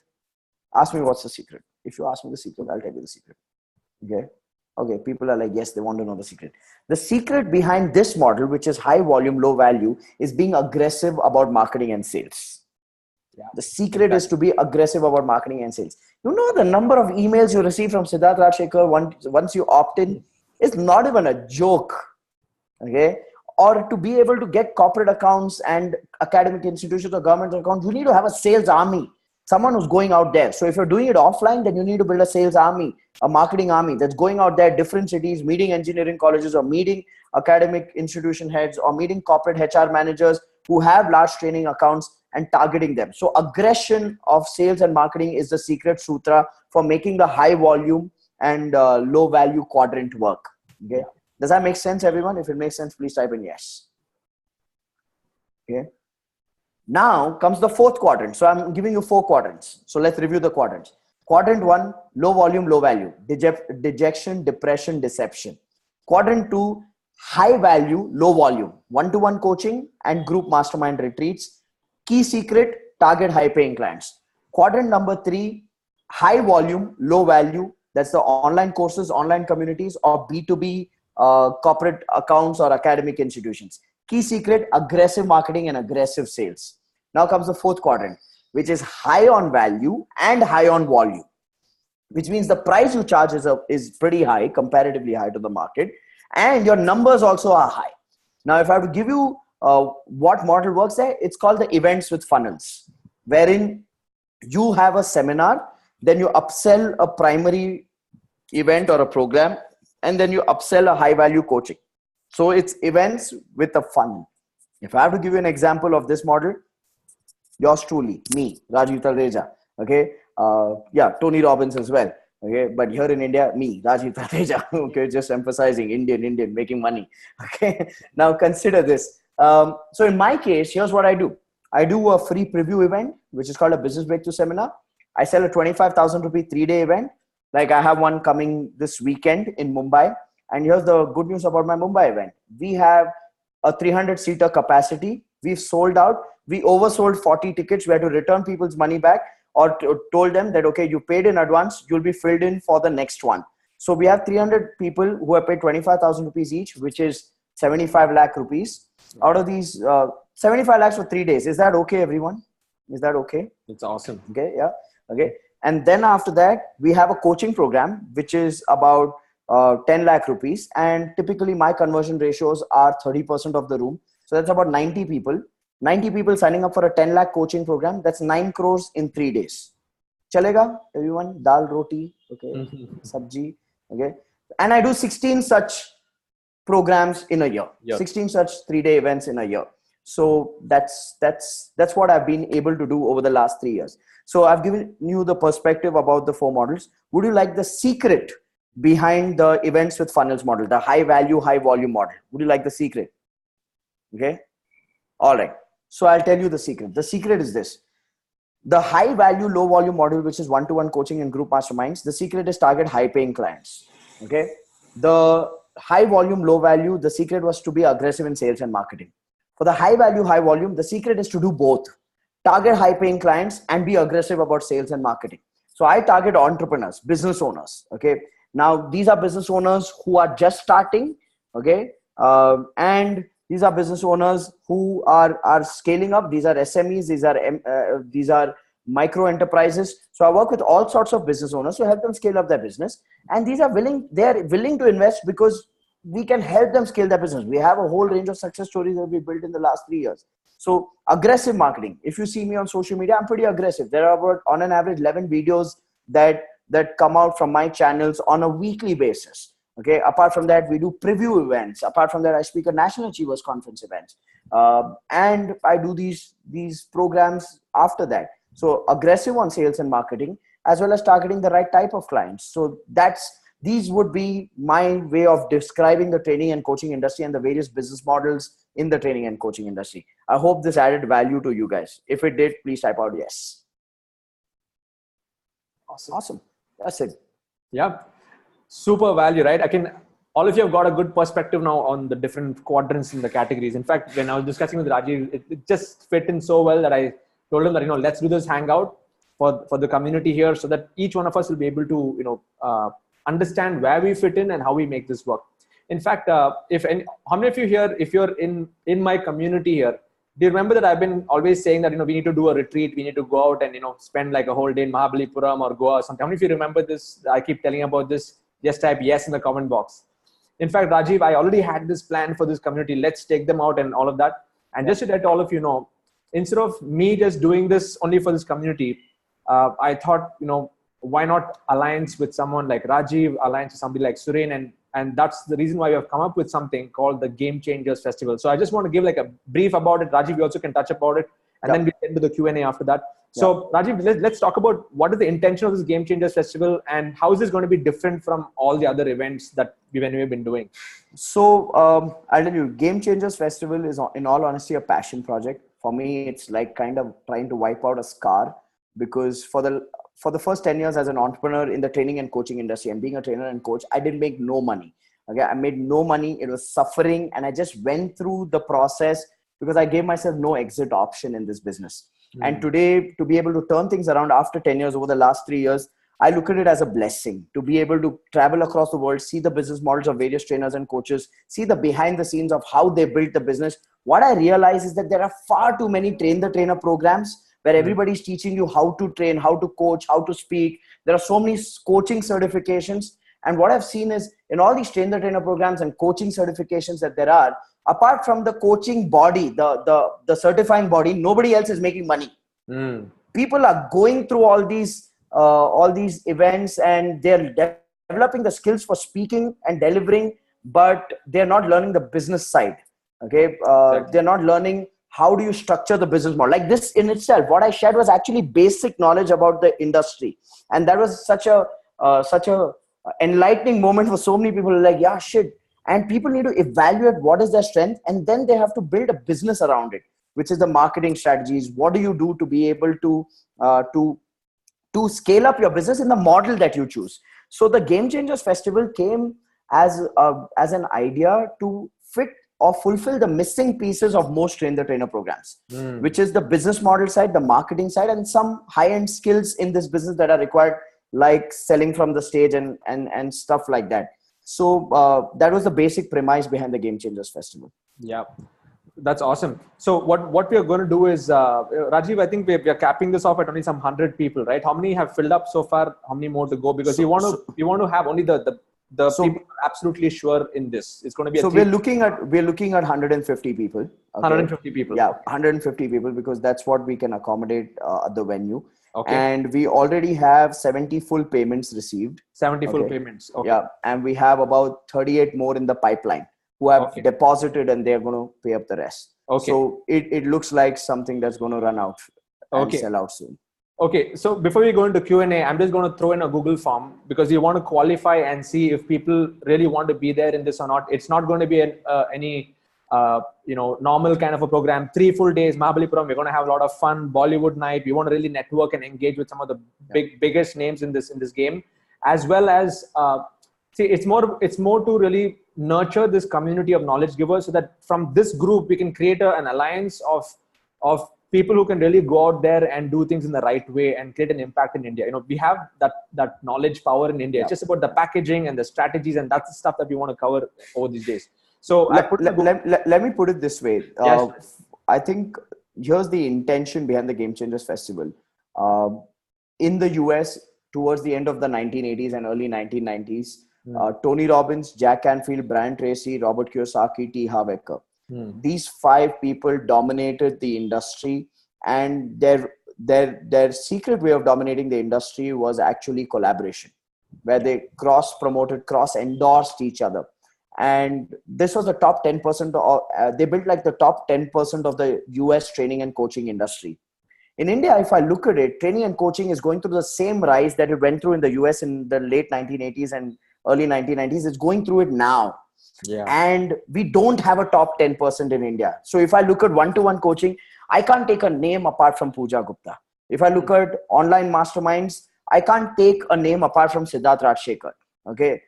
Ask me what's the secret. If you ask me the secret, I'll tell you the secret. Okay, people are like, yes, they want to know the secret. The secret behind this model, which is high volume, low value, is being aggressive about marketing and sales. Yeah. The secret is to be aggressive about marketing and sales. You know, the number of emails you receive from Siddharth Rajsekar once you opt in is not even a joke. Okay. Or to be able to get corporate accounts and academic institutions or government accounts, you need to have a sales army. Someone who's going out there. So if you're doing it offline, then you need to build a sales army, a marketing army that's going out there, different cities, meeting engineering colleges or meeting academic institution heads or meeting corporate HR managers who have large training accounts and targeting them. So aggression of sales and marketing is the secret sutra for making the high volume and low value quadrant work. Okay. Does that make sense, everyone? If it makes sense, please type in yes. Okay. Now comes the 4th quadrant. So I'm giving you 4 quadrants. So let's review the quadrants. Quadrant 1, low volume, low value, dejection, depression, deception. Quadrant 2, high value, low volume, one-to-one coaching and group mastermind retreats. Key secret, target high paying clients. Quadrant number 3, high volume, low value. That's the online courses, online communities or B2B corporate accounts or academic institutions. Key secret, aggressive marketing and aggressive sales. Now comes the 4th quadrant, which is high on value and high on volume, which means the price you charge is pretty high, comparatively high to the market, and your numbers also are high. Now, if I have to give you what model works there, it's called the events with funnels, wherein you have a seminar, then you upsell a primary event or a program, and then you upsell a high value coaching. So it's events with a funnel. If I have to give you an example of this model, yours truly, me, Rajiv Talreja. Okay. Tony Robbins as well. Okay. But here in India, me, Rajiv Talreja. Okay. Just emphasizing Indian, making money. Okay. Now consider this. So in my case, here's what I do. I do a free preview event, which is called a business breakthrough seminar. I sell a 25,000 rupee 3-day event. Like I have one coming this weekend in Mumbai. And here's the good news about my Mumbai event. We have a 300-seater capacity. We've sold out. We oversold 40 tickets. We had to return people's money back or told them that, okay, you paid in advance. You'll be filled in for the next one. So we have 300 people who have paid 25,000 rupees each, which is 75 lakh rupees. Out of these 75 lakhs for 3 days. Is that okay, everyone? Is that okay? It's awesome. Okay. Yeah. Okay. And then after that, we have a coaching program, which is about 10 lakh rupees. And typically my conversion ratios are 30% of the room. So that's about 90 people. 90 people signing up for a 10 lakh coaching program. That's 9 crores in 3 days. Chalega, everyone? Dal, roti, okay, sabji, okay. And I do 16 such programs in a year. Yep. 16 such 3-day events in a year. So that's what I've been able to do over the last 3 years. So I've given you the perspective about the 4 models. Would you like the secret behind the events with funnels model, the high value, high volume model? Would you like the secret? Okay. All right. So I'll tell you the secret. The secret is this. The high value, low volume model, which is one-to-one coaching and group masterminds, the secret is target high paying clients. Okay. The high volume, low value, the secret was to be aggressive in sales and marketing. For the high value, high volume, the secret is to do both. Target high paying clients and be aggressive about sales and marketing. So I target entrepreneurs, business owners. Okay. Now these are business owners who are just starting. Okay. And these are business owners who are scaling up. These are SMEs. These are micro enterprises. So I work with all sorts of business owners to help them scale up their business. And these are they're willing to invest because we can help them scale their business. We have a whole range of success stories that we built in the last 3 years. So aggressive marketing. If you see me on social media, I'm pretty aggressive. There are about on an average 11 videos that come out from my channels on a weekly basis. Okay. Apart from that, we do preview events. Apart from that, I speak at National Achievers Conference events. And I do these programs after that. So aggressive on sales and marketing, as well as targeting the right type of clients. So these would be my way of describing the training and coaching industry and the various business models in the training and coaching industry. I hope this added value to you guys. If it did, please type out yes. Awesome. That's it. Yeah. Super value, right? All of you have got a good perspective now on the different quadrants in the categories. In fact, when I was discussing with Rajiv, it just fit in so well that I told him that, let's do this hangout for the community here so that each one of us will be able to, understand where we fit in and how we make this work. In fact, how many of you here, if you're in my community here, do you remember that I've been always saying that, we need to do a retreat, we need to go out and, spend like a whole day in Mahabalipuram or Goa or something. How many of you remember this? I keep telling you about this. Just type yes in the comment box. In fact, Rajiv, I already had this plan for this community. Let's take them out and all of that. And just to let all of you know, instead of me just doing this only for this community, I thought, why not alliance with someone like Rajiv, alliance with somebody like Suren, and that's the reason why we have come up with something called the Game Changers Festival. So I just want to give like a brief about it. Rajiv, you also can touch about it, and then we get into the Q&A after that. So Rajiv, let's talk about what is the intention of this Game Changers Festival and how is this going to be different from all the other events that we've been doing? So I'll tell you, Game Changers Festival is, in all honesty, a passion project. For me, it's like kind of trying to wipe out a scar, because for the first 10 years as an entrepreneur in the training and coaching industry and being a trainer and coach, I didn't make no money. Okay, I made no money. It was suffering, and I just went through the process because I gave myself no exit option in this business. And today, to be able to turn things around after 10 years, over the last 3 years, I look at it as a blessing to be able to travel across the world, see the business models of various trainers and coaches, see the behind the scenes of how they built the business. What I realize is that there are far too many train the trainer programs where everybody's teaching you how to train, how to coach, how to speak. There are so many coaching certifications. And what I've seen is in all these train the trainer programs and coaching certifications that there are, apart from the coaching body, the certifying body, nobody else is making money. People are going through all these events and they're developing the skills for speaking and delivering, but they're not learning the business side. Okay. They're not learning how do you structure the business model. Like this in itself, what I shared was actually basic knowledge about the industry. And that was such a enlightening moment for so many people. Like, yeah, shit. And people need to evaluate what is their strength, and then they have to build a business around it. which is the marketing strategies. What do you do to be able to scale up your business in the model that you choose? So the Game Changers Festival came as an idea to fit or fulfill the missing pieces of most train the trainer programs, which is the business model side, the marketing side, and some high-end skills in this business that are required, like selling from the stage and stuff like that. So that was the basic premise behind the Game Changers Festival. Yeah, that's awesome. So what we are going to do is, Rajiv, I think we are capping this off at only some 100 people, right? How many have filled up so far? How many more to go? Because we want to have only the people absolutely sure in this. It's going to be we're looking at 150 people. Okay? 150 people. Yeah, 150 people, because that's what we can accommodate at the venue. Okay. And we already have 70 full payments received. 70 full payments. Okay. Yeah, and we have about 38 more in the pipeline who have deposited, and they're going to pay up the rest. Okay. So it looks like something that's going to run out and sell out soon. Okay, so before we go into Q&A, I'm just going to throw in a Google form, because you want to qualify and see if people really want to be there in this or not. It's not going to be any normal kind of a program. 3 full days, Mahabalipuram. We're going to have a lot of fun, Bollywood night. We want to really network and engage with some of the biggest names in this game, as well as it's more to really nurture this community of knowledge givers, so that from this group we can create an alliance of people who can really go out there and do things in the right way and create an impact in India. We have that knowledge power in India. It's just about the packaging and the strategies, and that's the stuff that we want to cover over these days. So let me put it this way. Yes. I think here's the intention behind the Game Changers Festival. In the US, towards the end of the 1980s and early 1990s, Tony Robbins, Jack Canfield, Brian Tracy, Robert Kiyosaki, T. Harv Eker. These 5 people dominated the industry, and their secret way of dominating the industry was actually collaboration, where they cross-promoted, cross-endorsed each other. And this was the top 10%. They built like the top 10% of the US training and coaching industry. In India, if I look at it, training and coaching is going through the same rise that it went through in the US in the late 1980s and early 1990s. It's going through it now. Yeah. And we don't have a top 10% in India. So if I look at one-to-one coaching, I can't take a name apart from Pooja Gupta. If I look at online masterminds, I can't take a name apart from Siddharth Rajsekar. Okay.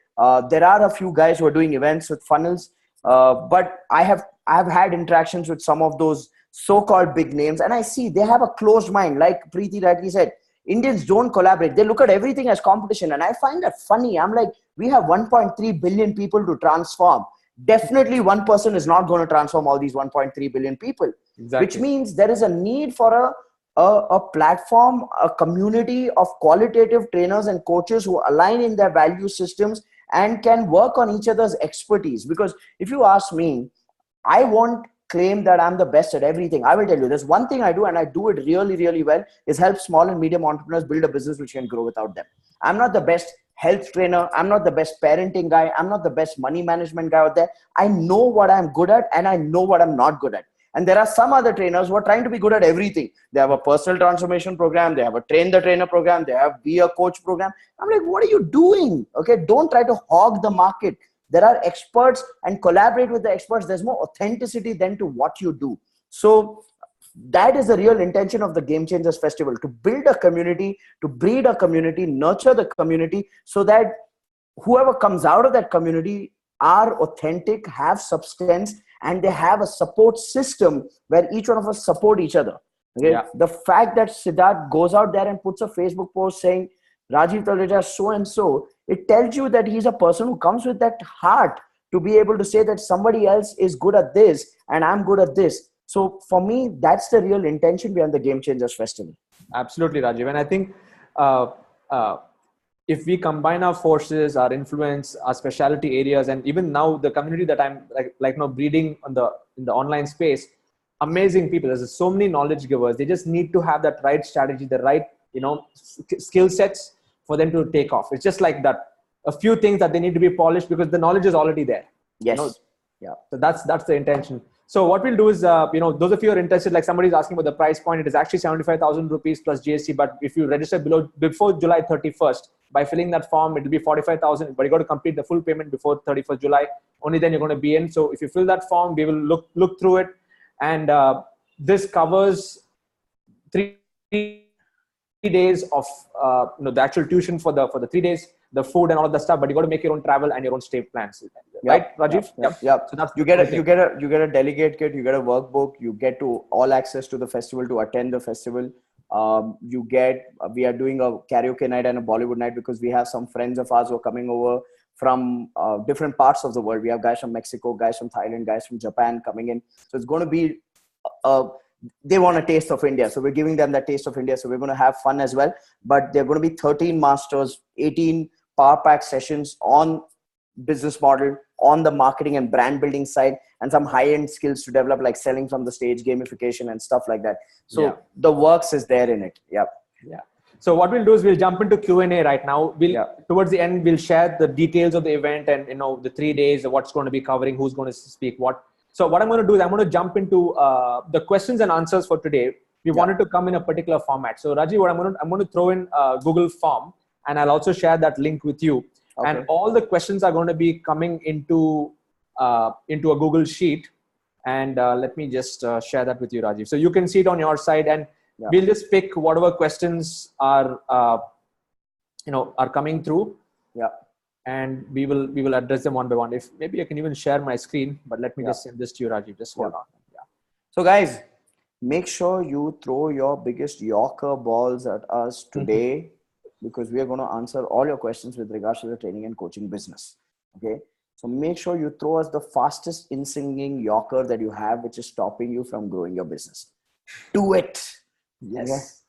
There are a few guys who are doing events with funnels, but I have had interactions with some of those so-called big names, and I see they have a closed mind. Like Preeti rightly said, Indians don't collaborate. They look at everything as competition, and I find that funny. I'm like, we have 1.3 billion people to transform. Definitely one person is not going to transform all these 1.3 billion people. Exactly. Which means there is a need for a platform, a community of qualitative trainers and coaches who align in their value systems and can work on each other's expertise. Because if you ask me, I won't claim that I'm the best at everything. I will tell you, there's one thing I do, and I do it really, really well, is help small and medium entrepreneurs build a business which can grow without them. I'm not the best health trainer. I'm not the best parenting guy. I'm not the best money management guy out there. I know what I'm good at, and I know what I'm not good at. And there are some other trainers who are trying to be good at everything. They have a personal transformation program. They have a train the trainer program. They have be a coach program. I'm like, what are you doing? Okay. Don't try to hog the market. There are experts, and collaborate with the experts. There's more authenticity than to what you do. So that is the real intention of the Game Changers Festival, to build a community, to breed a community, nurture the community, so that whoever comes out of that community are authentic, have substance, and they have a support system where each one of us support each other. Okay? Yeah. The fact that Siddharth goes out there and puts a Facebook post saying, Rajiv Talreja so-and-so, it tells you that he's a person who comes with that heart to be able to say that somebody else is good at this and I'm good at this. So for me, that's the real intention behind the Game Changers Festival. Absolutely, Rajiv. And I think if we combine our forces, our influence, our specialty areas, and even now the community that I'm breeding in the online space, amazing people. There's so many knowledge givers. They just need to have that right strategy, the right skill sets for them to take off. It's just like that. A few things that they need to be polished because the knowledge is already there. Yes. Yeah. So that's the intention. So what we'll do is, those of you who are interested, like somebody's asking about the price point, it is actually 75,000 rupees plus GST. But if you register before July 31st, by filling that form, it will be 45,000. But you got to complete the full payment before 31st July. Only then you're going to be in. So if you fill that form, we will look through it, and this covers 3 days of the actual tuition for the 3 days, the food and all of the stuff, but you got to make your own travel and your own stay plans, right, Rajiv? Yep. So that's you get a delegate kit, you get a workbook, you get to all access to the festival to attend the festival. We are doing a karaoke night and a Bollywood night because we have some friends of ours who are coming over from different parts of the world. We have guys from Mexico, guys from Thailand, guys from Japan coming in. So it's going to be they want a taste of India. So we're giving them that taste of India. So we're going to have fun as well. But there are going to be 13 masters, 18 power pack sessions on business model, on the marketing and brand building side, and some high-end skills to develop, like selling from the stage, gamification and stuff like that. So the works is there in it. Yeah. So what we'll do is we'll jump into Q&A right now. Towards the end, we'll share the details of the event and the 3 days, what's going to be covering, who's going to speak what. So what I'm going to do is I'm going to jump into the questions and answers for today. We wanted to come in a particular format. So Rajiv, I'm going to throw in a Google form, and I'll also share that link with you. Okay. And all the questions are going to be coming into a Google sheet. And let me just share that with you, Rajiv. So you can see it on your side, and we'll just pick whatever questions are coming through. And we will address them one by one. If maybe I can even share my screen, but let me just send this to you, Rajiv. Just hold on. So guys, make sure you throw your biggest Yorker balls at us today, because we are going to answer all your questions with regards to the training and coaching business. Okay. So make sure you throw us the fastest in-singing Yorker that you have, which is stopping you from growing your business. Do it. Yes.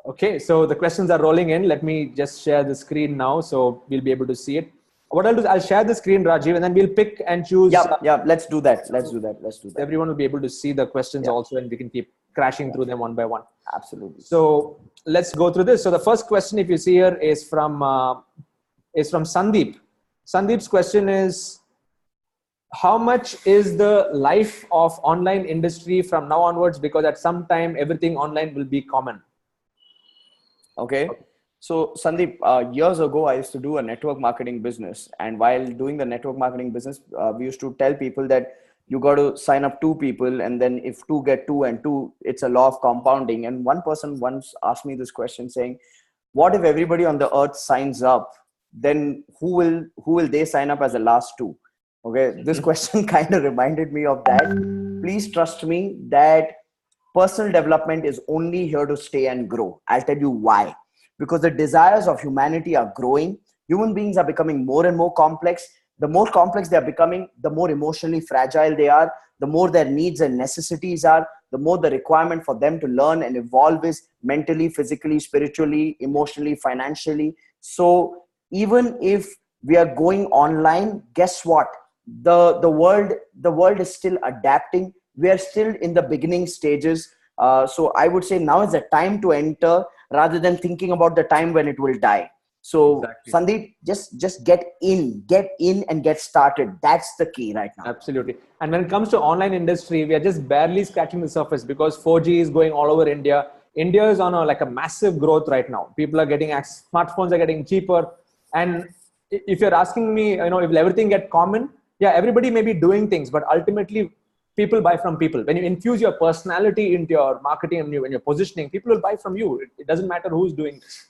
Okay, so the questions are rolling in. Let me just share the screen now so we'll be able to see it. What I'll do is I'll share the screen, Rajiv, and then we'll pick and choose. Let's do that. Let's do that. Everyone will be able to see the questions also, and we can keep crashing through them one by one. Absolutely. So let's go through this. So the first question, if you see here, is from Sandeep. Sandeep's question is, how much is the life of online industry from now onwards? Because at some time, everything online will be common. Okay. So Sandeep, years ago, I used to do a network marketing business. And while doing the network marketing business, we used to tell people that you got to sign up 2 people. And then if 2 get 2 and 2, it's a law of compounding. And one person once asked me this question saying, what if everybody on the earth signs up? Then who will they sign up as the last 2? Okay. This question kind of reminded me of that. Please trust me that personal development is only here to stay and grow. I'll tell you why. Because the desires of humanity are growing. Human beings are becoming more and more complex. The more complex they are becoming, the more emotionally fragile they are, the more their needs and necessities are, the more the requirement for them to learn and evolve is mentally, physically, spiritually, emotionally, financially. So even if we are going online, guess what? The world is still adapting. We are still in the beginning stages. So I would say now is the time to enter rather than thinking about the time when it will die. So Sandeep, just get in and get started. That's the key right now. Absolutely. And when it comes to online industry, we are just barely scratching the surface because 4G is going all over India. India is on a massive growth right now. People are getting smartphones are getting cheaper. And if you're asking me, if everything get common, everybody may be doing things, but ultimately people buy from people. When you infuse your personality into your marketing and when you're positioning, people will buy from you. It doesn't matter who's doing this.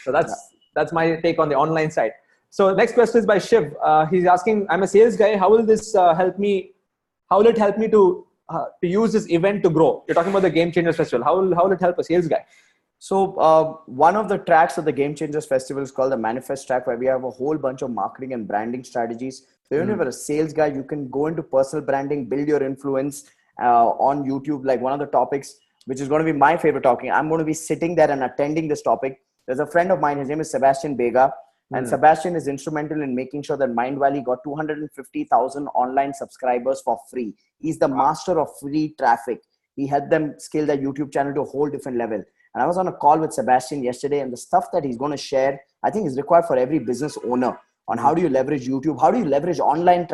So that's my take on the online side. So next question is by Shiv. He's asking, I'm a sales guy. How will this help me? How will it help me to use this event to grow? You're talking about the Game Changers Festival. How will it help a sales guy? So one of the tracks of the Game Changers Festival is called the Manifest track, where we have a whole bunch of marketing and branding strategies. So even if you're a sales guy, you can go into personal branding, build your influence on YouTube. Like one of the topics, which is going to be my favorite topic, I'm going to be sitting there and attending this topic. There's a friend of mine, his name is Sebastian Bega. And Sebastian is instrumental in making sure that Mind Valley got 250,000 online subscribers for free. He's the master of free traffic. He helped them scale their YouTube channel to a whole different level. And I was on a call with Sebastian yesterday, and the stuff that he's going to share, I think is required for every business owner on how do you leverage YouTube? How do you leverage online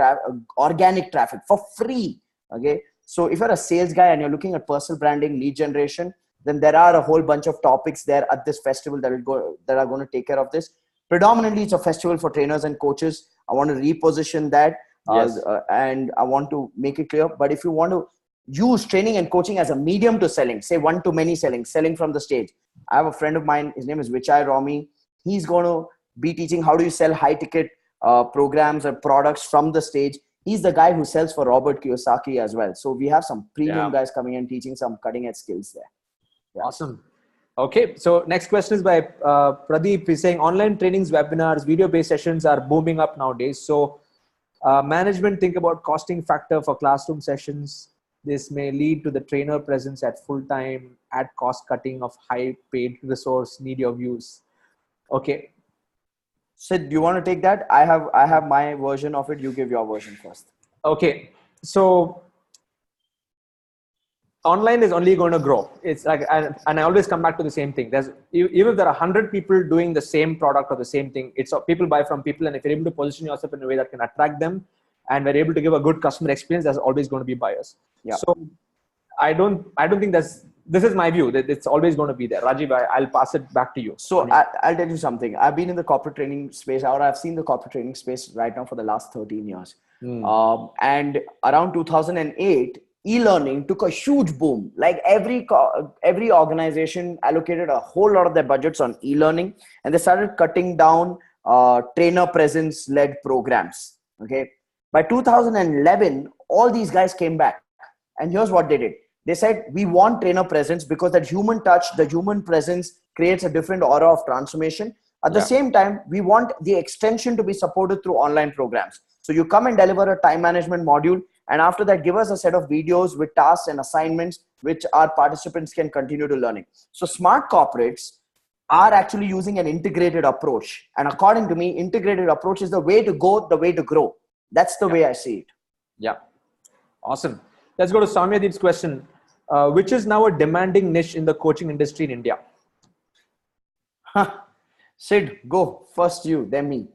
organic traffic for free? Okay. So if you're a sales guy and you're looking at personal branding, lead generation, then there are a whole bunch of topics there at this festival that are going to take care of this. Predominantly, it's a festival for trainers and coaches. I want to reposition that. And I want to make it clear. But if you want to use training and coaching as a medium to selling, say one-to-many selling from the stage. I have a friend of mine, his name is Vichai Romy. He's going to be teaching how do you sell high-ticket programs or products from the stage. He's the guy who sells for Robert Kiyosaki as well. So we have some premium guys coming in teaching some cutting-edge skills there. Yeah. Awesome. Okay, so next question is by Pradeep. He's saying online trainings, webinars, video-based sessions are booming up nowadays. So management think about costing factor for classroom sessions. This may lead to the trainer presence at full time, at cost cutting of high paid resource, need your views. Okay. Sid, do you want to take that? I have my version of it. You give your version first. Okay. So online is only going to grow. It's like, and I always come back to the same thing. There's, even if there are 100 people doing the same product or the same thing, it's people buy from people. And if you're able to position yourself in a way that can attract them and we're able to give a good customer experience, there's always going to be buyers. Yeah. So I don't think this is my view that it's always going to be there. Rajiv, I'll pass it back to you. So I'll tell you something. I've been in the corporate training space, or I've seen the corporate training space right now for the last 13 years. And around 2008, e-learning took a huge boom. Like every organization allocated a whole lot of their budgets on e-learning, and they started cutting down trainer presence led programs. Okay. By 2011, all these guys came back, and here's what they did. They said, we want trainer presence because that human touch, the human presence creates a different aura of transformation. At the same time, we want the extension to be supported through online programs. So you come and deliver a time management module, and after that, give us a set of videos with tasks and assignments, which our participants can continue to learning. So smart corporates are actually using an integrated approach. And according to me, integrated approach is the way to go, the way to grow. That's the way I see it. Yeah. Awesome. Let's go to Samyadeep's question. Which is now a demanding niche in the coaching industry in India? Sid, go. First you, then me.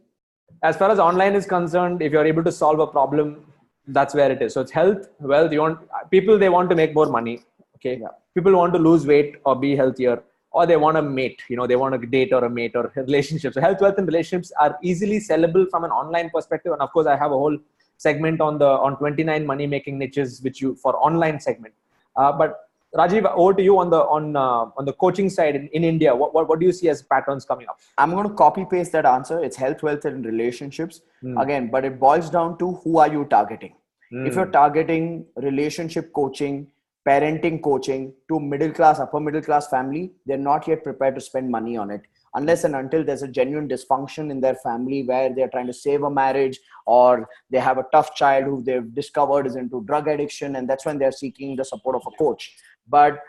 As far as online is concerned, if you're able to solve a problem, that's where it is. So it's health, wealth. They want to make more money. Okay. Yeah. People want to lose weight or be healthier, or they want a mate. They want a date or a mate or a relationship. So health, wealth, and relationships are easily sellable from an online perspective. And of course, I have a whole segment on 29 money making niches, for online segment. But Rajiv, over to you on the coaching side in India. What do you see as patterns coming up? I'm going to copy paste that answer. It's health, wealth, and relationships again, but it boils down to who are you targeting? If you're targeting relationship coaching, parenting coaching to middle class, upper middle class family, they're not yet prepared to spend money on it unless and until there's a genuine dysfunction in their family where they're trying to save a marriage, or they have a tough child who they've discovered is into drug addiction, and that's when they're seeking the support of a coach. But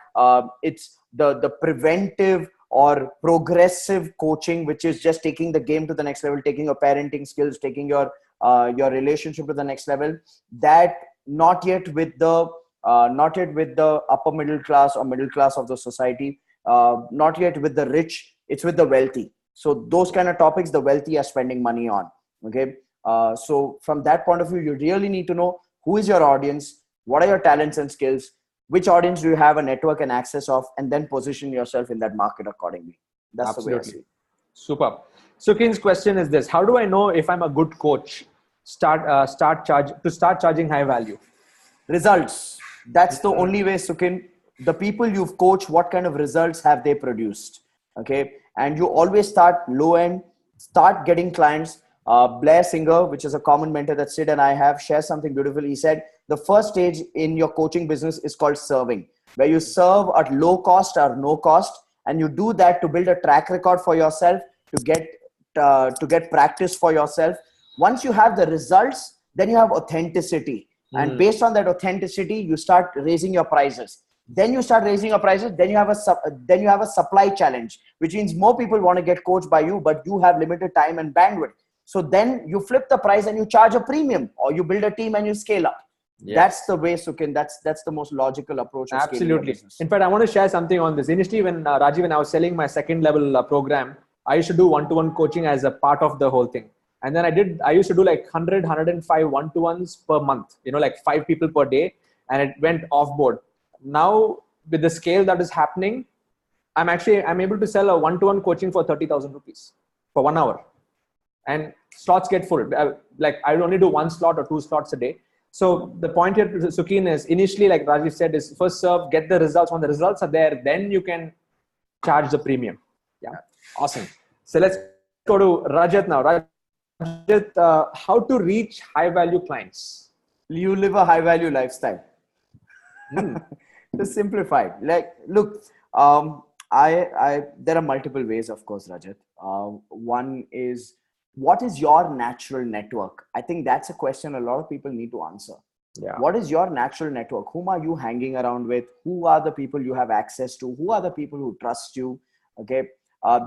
it's the preventive or progressive coaching, which is just taking the game to the next level, taking your parenting skills, taking your relationship to the next level. That not yet with the upper middle class or middle class of the society, not yet with the rich. It's with the wealthy. So those kind of topics, the wealthy are spending money on. Okay. So from that point of view, you really need to know who is your audience, what are your talents and skills, which audience do you have a network and access of, and then position yourself in that market accordingly. That's absolutely the way I see it. Super. Sukin's question is this: how do I know if I'm a good coach? Start charging high value. Results. That's the only way, Sukin. The people you've coached, what kind of results have they produced? Okay. And you always start low end, start getting clients. Blair Singer, which is a common mentor that Sid and I have, shares something beautiful. He said, the first stage in your coaching business is called serving, where you serve at low cost or no cost. And you do that to build a track record for yourself, to get practice for yourself. Once you have the results, then you have authenticity. And based on that authenticity, you start raising your prices. Then you start raising your prices. Then you have a supply challenge, which means more people want to get coached by you, but you have limited time and bandwidth. So then you flip the price and you charge a premium, or you build a team and you scale up. Yeah. That's the way, Sukin. That's the most logical approach. Absolutely. In fact, I want to share something on this. Initially, when Rajiv and I was selling my second level program, I used to do one-to-one coaching as a part of the whole thing. And then I used to do like 105 one-to-ones per month, like 5 people per day. And it went off board. Now with the scale that is happening, I'm able to sell a one-to-one coaching for 30,000 rupees for 1 hour. And slots get full. Like I only do 1 slot or 2 slots a day. So the point here, Sukin, is initially, like Rajiv said, is first serve, get the results. When the results are there, then you can charge the premium. Yeah, awesome. So let's go to Rajat now. Rajat, how to reach high value clients? You live a high value lifestyle. To simplify, like, look, there are multiple ways, of course, Rajat. One is, what is your natural network? I think that's a question a lot of people need to answer. Yeah. What is your natural network? Whom are you hanging around with? Who are the people you have access to? Who are the people who trust you? Okay.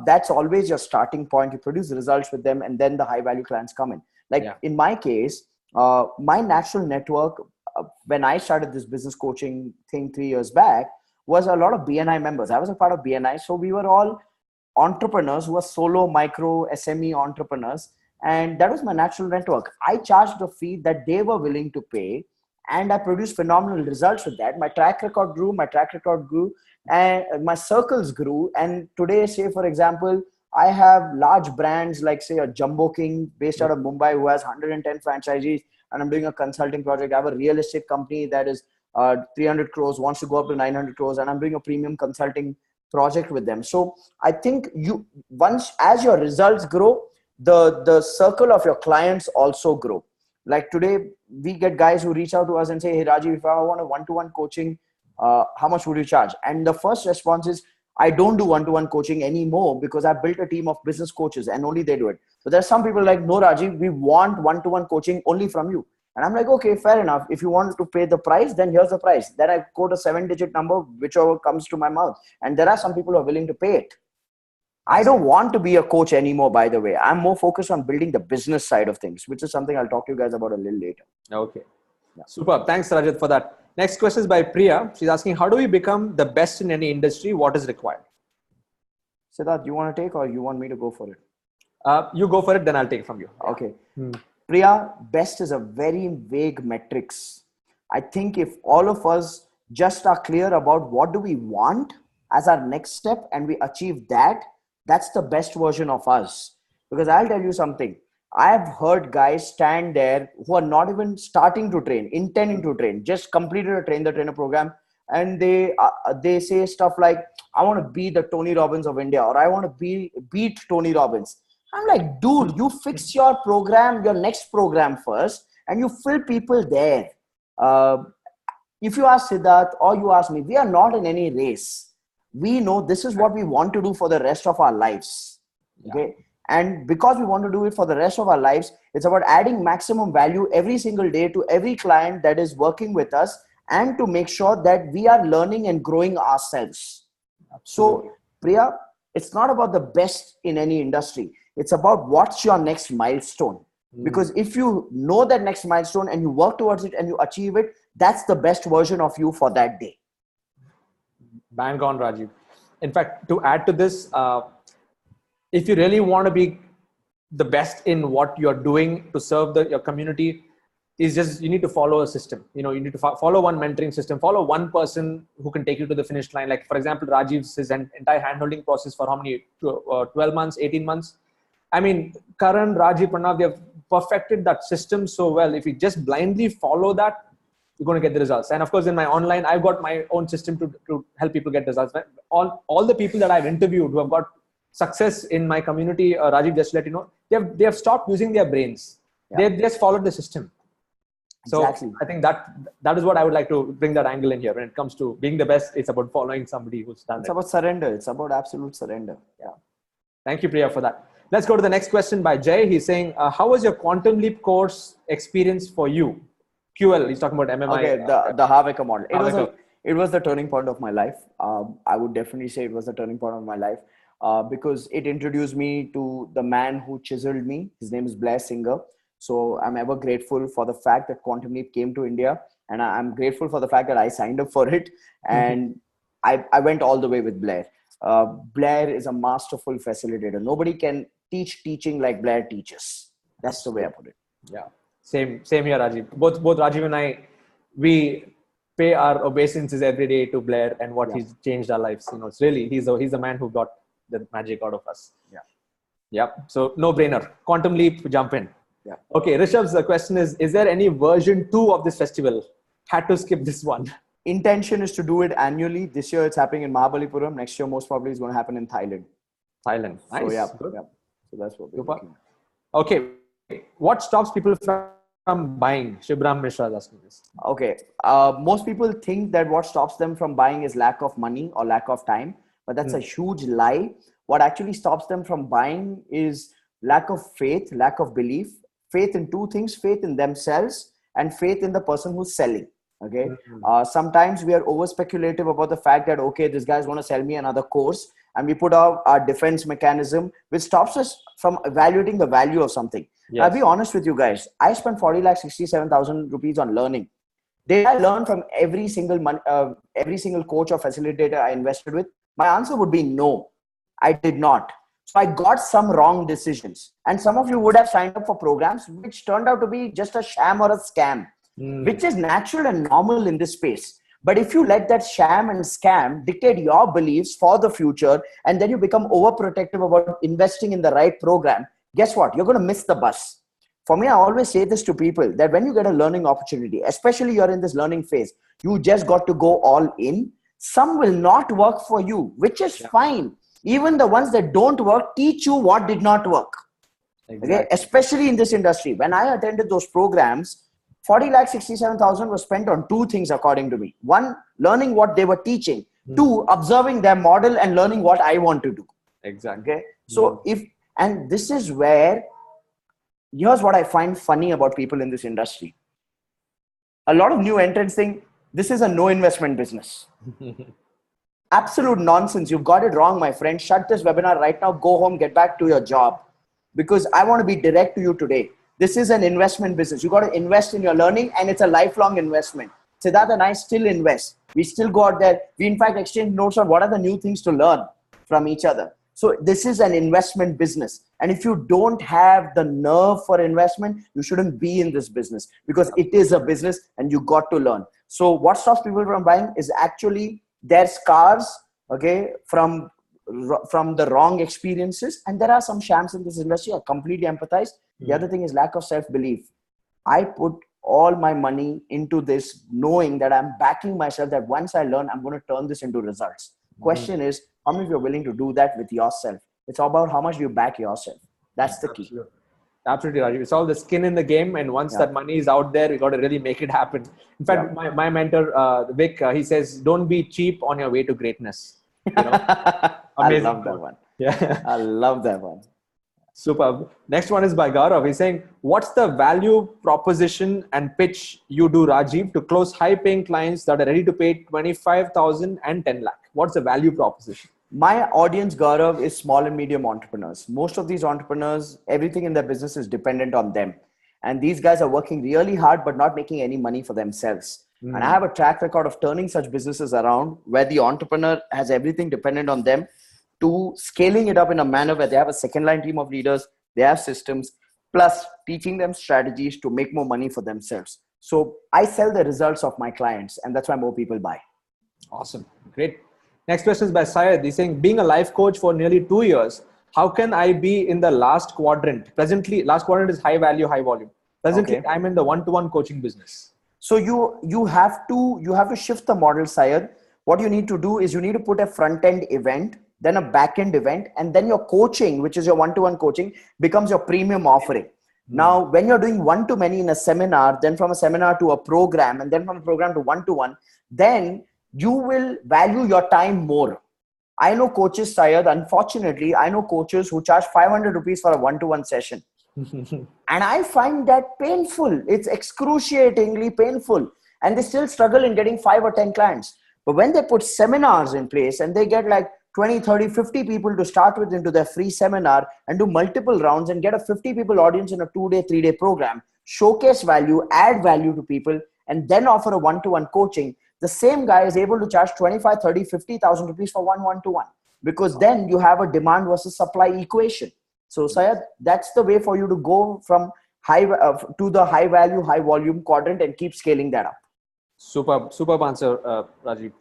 That's always your starting point. You produce results with them, and then the high value clients come in. Like in my case, my natural network, when I started this business coaching thing 3 years back, was a lot of BNI members. I was a part of BNI. So we were all entrepreneurs who were solo, micro, SME entrepreneurs. And that was my natural network. I charged a fee that they were willing to pay. And I produced phenomenal results with that. My track record grew, and my circles grew. And today, say, for example, I have large brands like, say, a Jumbo King based out of Mumbai who has 110 franchisees. And I'm doing a consulting project. I have a real estate company that is 300 crores, wants to go up to 900 crores. And I'm doing a premium consulting project with them. So I think once, as your results grow, the circle of your clients also grow. Like today, we get guys who reach out to us and say, hey, Rajiv, if I want a one-to-one coaching, how much would you charge? And the first response is, I don't do one-to-one coaching anymore because I've built a team of business coaches and only they do it. But there's some people like, no, Rajiv, we want one-to-one coaching only from you. And I'm like, okay, fair enough. If you want to pay the price, then here's the price. Then I quote a 7-digit number, whichever comes to my mouth. And there are some people who are willing to pay it. I don't want to be a coach anymore, by the way. I'm more focused on building the business side of things, which is something I'll talk to you guys about a little later. Okay. Yeah. Super. Thanks, Rajat, for that. Next question is by Priya. She's asking, how do we become the best in any industry? What is required? Siddharth, you want to take or you want me to go for it? You go for it, then I'll take it from you. Okay. Priya, best is a very vague metrics. I think if all of us just are clear about what do we want as our next step and we achieve that, that's the best version of us. Because I'll tell you something. I've heard guys stand there who are not even starting to train, intending to train, just completed a train the trainer program. And they say stuff like, I want to be the Tony Robbins of India, or I want to beat Tony Robbins. I'm like, dude, you fix your program, your next program first, and you fill people there. If you ask Siddharth or you ask me, we are not in any race. We know this is what we want to do for the rest of our lives. Okay. And because we want to do it for the rest of our lives, it's about adding maximum value every single day to every client that is working with us, and to make sure that we are learning and growing ourselves. Absolutely. So, Priya, it's not about the best in any industry. It's about what's your next milestone. Because if you know that next milestone and you work towards it and you achieve it, that's the best version of you for that day. Bang on, Rajiv. In fact, to add to this, if you really want to be the best in what you're doing to serve your community, is just, you need to follow a system. You need to follow one mentoring system, follow one person who can take you to the finish line. Like, for example, Rajiv's his entire handholding process for how many, 12 months, 18 months. I mean, Karan, Rajiv, Pranav, they have perfected that system so well. If you just blindly follow that, you're going to get the results. And of course, in my online, I've got my own system to help people get results. All the people that I've interviewed who have got success in my community, Rajiv, just to let you know, they have stopped using their brains. Yeah. They've just followed the system. So exactly. I think that is what I would like to bring that angle in here. When it comes to being the best, it's about following somebody who's done it. It's about surrender. It's about absolute surrender. Yeah. Thank you, Priya, for that. Let's go to the next question by Jay. He's saying, how was your Quantum Leap course experience for you? QL, he's talking about MMI. Okay, the Harveka model. It was the turning point of my life. I would definitely say it was the turning point of my life because it introduced me to the man who chiseled me. His name is Blair Singer. So I'm ever grateful for the fact that Quantum Leap came to India, and I'm grateful for the fact that I signed up for it. And I went all the way with Blair. Blair is a masterful facilitator. Nobody can teach teaching like Blair teaches. That's the way I put it. Yeah. Same here, Rajiv. Both Rajiv and I, we pay our obeisances every day to Blair and what he's changed our lives. It's really, he's the man who got the magic out of us. Yeah. Yep. So no brainer. Quantum Leap, jump in. Yeah. Okay, Rishabh's question is there any version 2 of this festival? Had to skip this one. Intention is to do it annually. This year it's happening in Mahabalipuram. Next year, most probably, is going to happen in Thailand. Thailand. Nice. So, yeah. Good. Yeah. So that's what we're Super. looking at. Okay. What stops people from buying? Shibram Mishra is asking this. Okay. Most people think that what stops them from buying is lack of money or lack of time, but that's a huge lie. What actually stops them from buying is lack of faith, lack of belief, faith in two things: faith in themselves and faith in the person who's selling. Okay. Sometimes we are over speculative about the fact that, okay, this guy's going to sell me another course, and we put out our defense mechanism, which stops us from evaluating the value of something. Yes. I'll be honest with you guys. I spent 40,67,000 rupees on learning. Did I learn from every single coach or facilitator I invested with? My answer would be no, I did not. So I got some wrong decisions. And some of you would have signed up for programs which turned out to be just a sham or a scam, which is natural and normal in this space. But if you let that sham and scam dictate your beliefs for the future, and then you become overprotective about investing in the right program, guess what? You're going to miss the bus. For me, I always say this to people, that when you get a learning opportunity, especially you're in this learning phase, you just got to go all in. Some will not work for you, which is fine. Even the ones that don't work teach you what did not work. Exactly. Okay? Especially in this industry. When I attended those programs, 40,67,000 was spent on two things, according to me. One, learning what they were teaching. Two, observing their model and learning what I want to do. Exactly. Okay. So and this is where, here's what I find funny about people in this industry. A lot of new entrants think this is a no investment business. Absolute nonsense. You've got it wrong, my friend. Shut this webinar right now. Go home, get back to your job. Because I want to be direct to you today. This is an investment business. You got to invest in your learning, and it's a lifelong investment. Siddharth and I still invest. We still go out there. We, in fact, exchange notes on what are the new things to learn from each other. So this is an investment business. And if you don't have the nerve for investment, you shouldn't be in this business, because it is a business and you got to learn. So what stops people from buying is actually their scars, okay, from the wrong experiences. And there are some shams in this industry. I completely empathize. The other thing is lack of self-belief. I put all my money into this, knowing that I'm backing myself, that once I learn, I'm going to turn this into results. Question is, how many of you are willing to do that with yourself? It's all about how much you back yourself. That's the key. Absolutely, Rajiv. It's all the skin in the game. And once that money is out there, we got to really make it happen. In fact, my mentor, Vic, he says, don't be cheap on your way to greatness. You know? I love that one. Yeah. I love that one. Superb. Next one is by Gaurav. He's saying, what's the value proposition and pitch you do, Rajiv, to close high-paying clients that are ready to pay 25,000 and 10 lakh? What's the value proposition? My audience, Gaurav, is small and medium entrepreneurs. Most of these entrepreneurs, everything in their business is dependent on them. And these guys are working really hard, but not making any money for themselves. And I have a track record of turning such businesses around, where the entrepreneur has everything dependent on them, to scaling it up in a manner where they have a second line team of leaders, they have systems, plus teaching them strategies to make more money for themselves. So I sell the results of my clients, and that's why more people buy. Awesome. Great. Next question is by Syed. He's saying, being a life coach for nearly 2 years, how can I be in the last quadrant? Presently, last quadrant is high value, high volume. Presently, I'm in the one-to-one coaching business. So you have to shift the model, Syed. What you need to do is you need to put a front-end event, then a back-end event, and then your coaching, which is your one-to-one coaching, becomes your premium offering. Now, when you're doing one-to-many in a seminar, then from a seminar to a program, and then from a program to one-to-one, then you will value your time more. I know coaches, Syed, unfortunately, I know coaches who charge 500 rupees for a one-to-one session. And I find that painful. It's excruciatingly painful. And they still struggle in getting 5 or 10 clients. But when they put seminars in place and they get like 20, 30, 50 people to start with into their free seminar, and do multiple rounds and get a 50 people audience in a 2-day, 3-day program, showcase value, add value to people, and then offer a one-to-one coaching, the same guy is able to charge 25, 30, 50,000 rupees for one-to-one, because then you have a demand versus supply equation. So Syed, that's the way for you to go from to the high value, high volume quadrant, and keep scaling that up. Superb answer, Rajiv.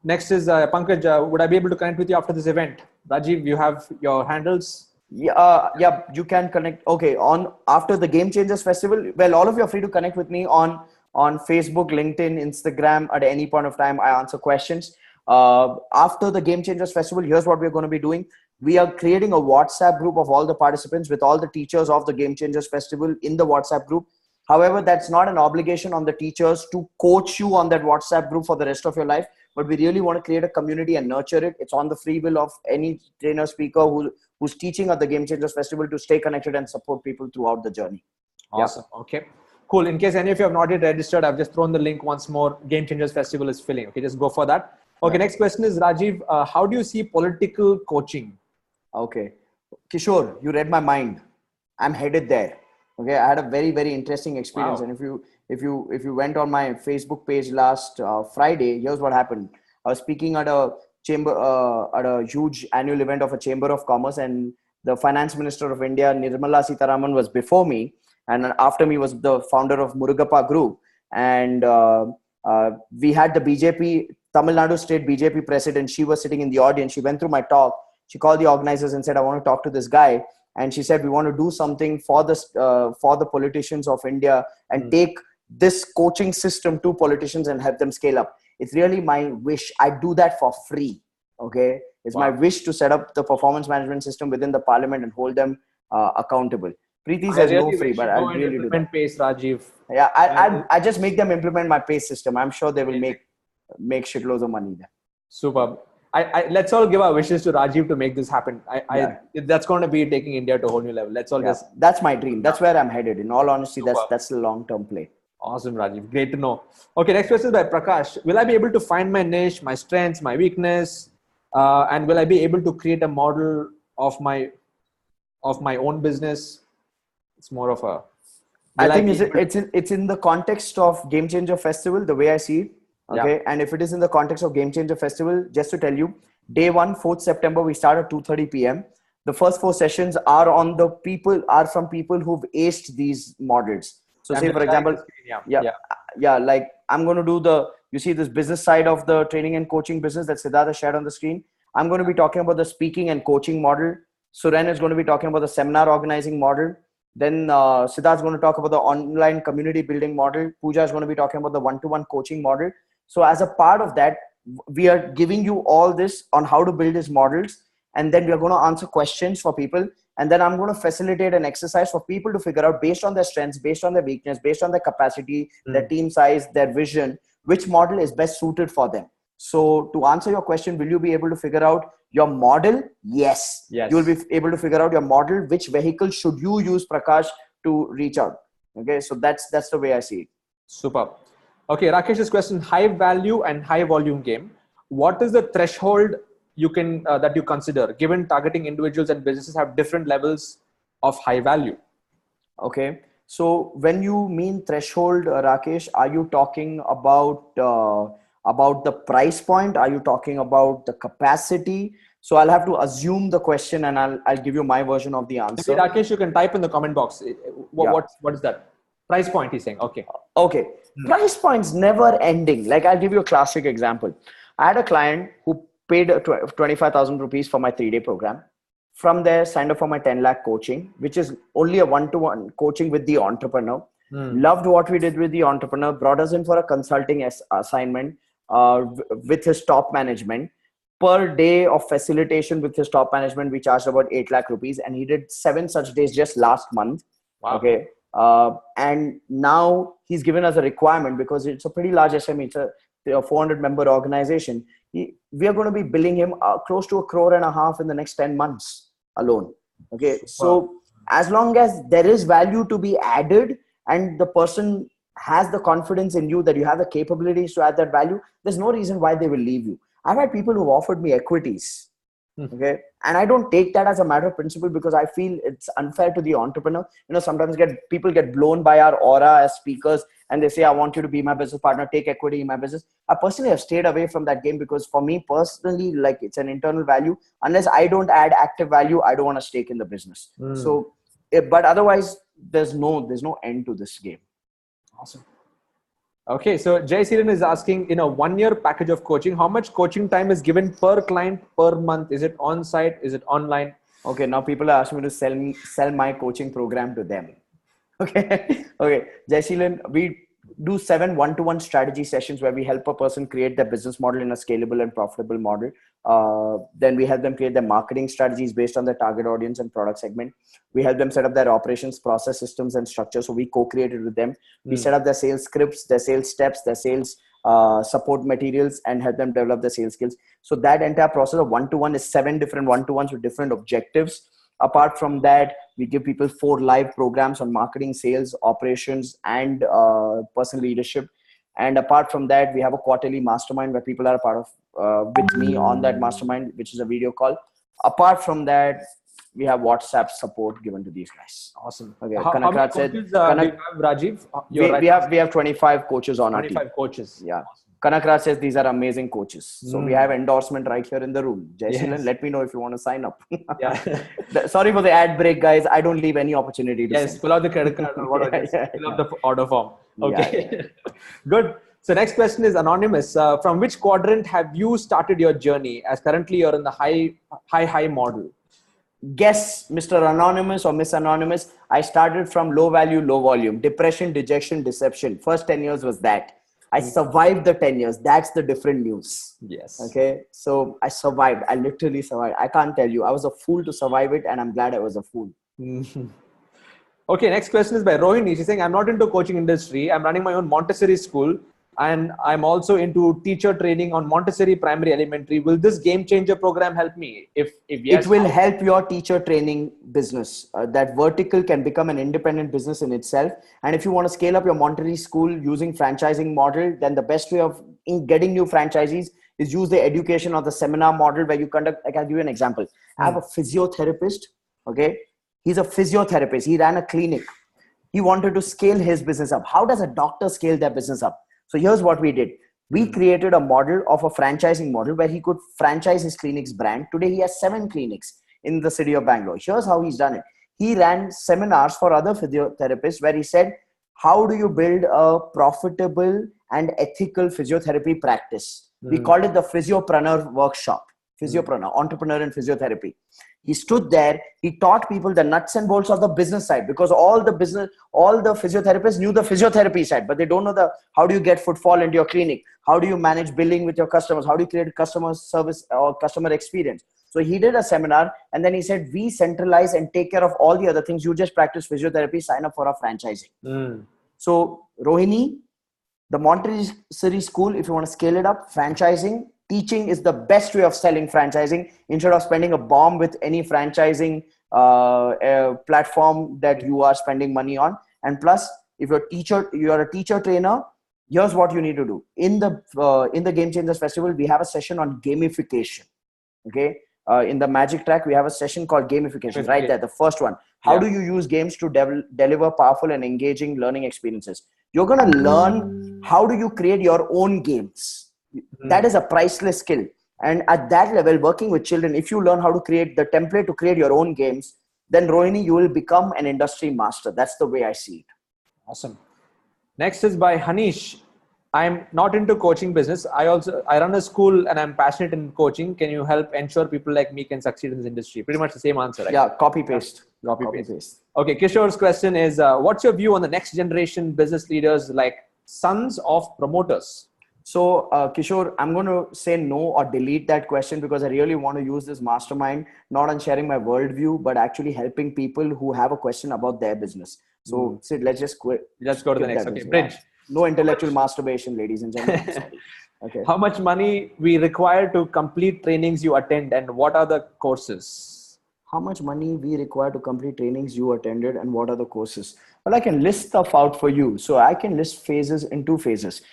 Next is Pankaj. Would I be able to connect with you after this event? Rajiv, you have your handles. Yeah, you can connect. Okay, on after the Game Changers Festival. Well, all of you are free to connect with me on Facebook, LinkedIn, Instagram. At any point of time, I answer questions. After the Game Changers Festival, here's what we're going to be doing. We are creating a WhatsApp group of all the participants with all the teachers of the Game Changers Festival in the WhatsApp group. However, that's not an obligation on the teachers to coach you on that WhatsApp group for the rest of your life. But we really want to create a community and nurture it. It's on the free will of any trainer speaker who's teaching at the Game Changers Festival to stay connected and support people throughout the journey. Awesome. Yeah. Okay. Cool. In case any of you have not yet registered, I've just thrown the link once more. Game Changers Festival is filling. Okay, just go for that. Okay, yeah. Next question is Rajiv. How do you see political coaching? Okay, Kishore, you read my mind. I'm headed there. Okay, I had a very, very interesting experience. Wow. And if you went on my Facebook page last Friday, here's what happened. I was speaking at a huge annual event of a Chamber of Commerce, and the Finance Minister of India, Nirmala Sitharaman, was before me, and after me was the founder of Murugappa Group, and we had the BJP Tamil Nadu State BJP President. She was sitting in the audience. She went through my talk. She called the organizers and said, "I want to talk to this guy." And she said, "We want to do something for the politicians of India and take this coaching system to politicians and help them scale up." It's really my wish. I do that for free. Okay. It's my wish to set up the performance management system within the parliament and hold them accountable. Preeti says really no free, but I'll really do that. Pace, Rajiv. Yeah. I just make them implement my pace system. I'm sure they will make shitloads of money there. Superb. Let's all give our wishes to Rajiv to make this happen. That's going to be taking India to a whole new level. Let's all that's my dream. That's where I'm headed. In all honesty, that's the long-term play. Awesome, Rajiv. Great to know. Okay, next question is by Prakash. Will I be able to find my niche, my strengths, my weakness, and will I be able to create a model of my own business? It's more of a. I think it's in the context of Game Changer Festival, the way I see it. Okay, and if it is in the context of Game Changer Festival, just to tell you, day 1, 4th September, we start at 2:30 p.m. The first 4 sessions are from people who've aced these models. So say for example, like I'm going to do you see this business side of the training and coaching business that Siddharth has shared on the screen. I'm going to be talking about the speaking and coaching model. Suren is going to be talking about the seminar organizing model. Then Siddharth is going to talk about the online community building model. Pooja is going to be talking about the one-to-one coaching model. So as a part of that, we are giving you all this on how to build these models. And then we are going to answer questions for people. And then I'm going to facilitate an exercise for people to figure out, based on their strengths, based on their weakness, based on their capacity, their team size, their vision, which model is best suited for them. So to answer your question, will you be able to figure out your model? Yes. You will be able to figure out your model. Which vehicle should you use, Prakash, to reach out? Okay. So that's the way I see it. Superb. Okay. Rakesh's question: high value and high volume game. What is the threshold you can that you consider, given targeting individuals and businesses have different levels of high value? Okay. So when you mean threshold, Rakesh, are you talking about the price point? Are you talking about the capacity? So I'll have to assume the question, and I'll give you my version of the answer. Maybe Rakesh, you can type in the comment box. What is that? Price point, he's saying. Okay. Okay. Price points never ending. Like, I'll give you a classic example. I had a client who paid 25,000 rupees for my 3-day program. From there, signed up for my 10 lakh coaching, which is only a one-to-one coaching with the entrepreneur. Loved what we did with the entrepreneur, brought us in for a consulting assignment with his top management. Per day of facilitation with his top management, we charged about 8 lakh rupees, and he did 7 such days just last month. Wow. Okay. And now he's given us a requirement, because it's a pretty large SME. It's a 400 member organization. We are going to be billing him close to 1.5 crore in the next 10 months alone. Okay. So as long as there is value to be added and the person has the confidence in you that you have the capabilities to add that value, there's no reason why they will leave you. I've had people who've offered me equities. Okay. And I don't take that as a matter of principle, because I feel it's unfair to the entrepreneur. Sometimes people get blown by our aura as speakers, and they say, I want you to be my business partner, take equity in my business. I personally have stayed away from that game, because for me personally, like, it's an internal value. Unless I don't add active value, I don't want to stake in the business. So, but otherwise, there's no end to this game. Awesome. Okay, so Jay Siren is asking, in a 1-year package of coaching, how much coaching time is given per client per month? Is it on-site? Is it online? Okay, now people are asking me to sell my coaching program to them. Okay. Okay. Jaiseelan, we do 7 one-to-one strategy sessions where we help a person create their business model in a scalable and profitable model. Then we help them create their marketing strategies based on their target audience and product segment. We help them set up their operations, process, systems, and structure. So we co-created with them. We set up their sales scripts, their sales steps, their sales support materials, and help them develop their sales skills. So that entire process of one-to-one is 7 different one-to-ones with different objectives. Apart from that, we give people 4 live programs on marketing, sales, operations, and personal leadership. And apart from that, we have a quarterly mastermind where people are a part of with me on that mastermind, which is a video call. Apart from that, we have WhatsApp support given to these guys. Awesome. Okay. How many coaches do you have, Rajiv? We have 25 coaches on our team. 25 coaches. Yeah. Kanakraj says these are amazing coaches. So we have endorsement right here in the room. Jaiseelan, let me know if you want to sign up. Yeah. Sorry for the ad break, guys. I don't leave any opportunity to Yes, fill out the credit card or whatever. Fill out the order form. Okay. Good. So next question is anonymous. From which quadrant have you started your journey? As currently you're in the high model. Guess, Mr. Anonymous or Miss Anonymous. I started from low value, low volume, depression, dejection, deception. First 10 years was that. I survived the 10 years. That's the different news. Yes. Okay. So I survived. I literally survived. I can't tell you. I was a fool to survive it, and I'm glad I was a fool. Okay. Next question is by Rohini. She's saying, I'm not into coaching industry. I'm running my own Montessori school. And I'm also into teacher training on Montessori primary elementary. Will this game changer program help me? If yes, it will help your teacher training business. That vertical can become an independent business in itself. And if you want to scale up your Montessori school using franchising model, then the best way of getting new franchisees is use the education or the seminar model where you conduct. I can give you an example. I have a physiotherapist. Okay. He's a physiotherapist. He ran a clinic. He wanted to scale his business up. How does a doctor scale their business up? So here's what we did. We created a model of a franchising model where he could franchise his clinic's brand. Today, he has 7 clinics in the city of Bangalore. Here's how he's done it. He ran seminars for other physiotherapists where he said, how do you build a profitable and ethical physiotherapy practice? We called it the Physiopreneur Workshop. Physiopreneur, entrepreneur in physiotherapy. He stood there. He taught people the nuts and bolts of the business side, because all the physiotherapists knew the physiotherapy side, but they don't know how do you get footfall into your clinic? How do you manage billing with your customers? How do you create customer service or customer experience? So he did a seminar, and then he said, we centralize and take care of all the other things. You just practice physiotherapy, sign up for our franchising. So Rohini, the Montessori school, if you want to scale it up, franchising, teaching is the best way of selling franchising instead of spending a bomb with any franchising platform that you are spending money on. And plus, if you're a teacher trainer, here's what you need to do. In the Game Changers Festival, we have a session on gamification. Okay. In the magic track, we have a session called gamification, right there, the first one. How do you use games to deliver powerful and engaging learning experiences? You're going to learn how do you create your own games. That is a priceless skill. And at that level, working with children, if you learn how to create the template to create your own games, then Rohini, you will become an industry master. That's the way I see it. Awesome. Next is by Hanish. I'm not into coaching business. I run a school and I'm passionate in coaching. Can you help ensure people like me can succeed in this industry? Pretty much the same answer, right? Yeah, copy paste. Okay, Kishore's question is, what's your view on the next generation business leaders like sons of promoters? So, Kishore, I'm going to say no or delete that question because I really want to use this mastermind, not on sharing my worldview, but actually helping people who have a question about their business. So, Sid, let's just quit. Let's go to the next. Okay, Bridge. No intellectual masturbation, ladies and gentlemen. Okay. How much money we require to complete trainings you attend, and what are the courses? How much money we require to complete trainings you attended, and what are the courses? Well, I can list stuff out for you. So I can list phases in 2 phases.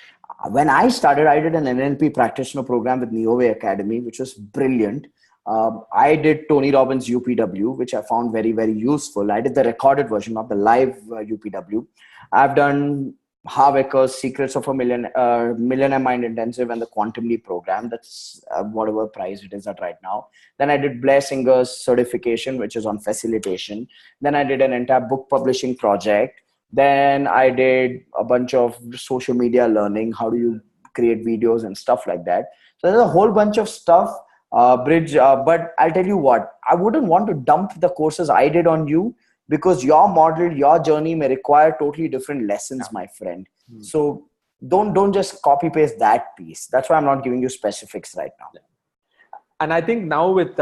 When I started, I did an NLP practitioner program with Neoway Academy, which was brilliant. I did Tony Robbins UPW, which I found very, very useful. I did the recorded version of the live UPW. I've done Harvecker's Secrets of a Millionaire Mind Intensive and the Quantum Leap program. That's whatever price it is at right now. Then I did Blair Singer's certification, which is on facilitation. Then I did an entire book publishing project. Then I did a bunch of social media learning. How do you create videos and stuff like that? So there's a whole bunch of stuff. Bridge. But I'll tell you what, I wouldn't want to dump the courses I did on you, because your model, your journey may require totally different lessons, my friend. So don't just copy paste that piece. That's why I'm not giving you specifics right now. And I think now with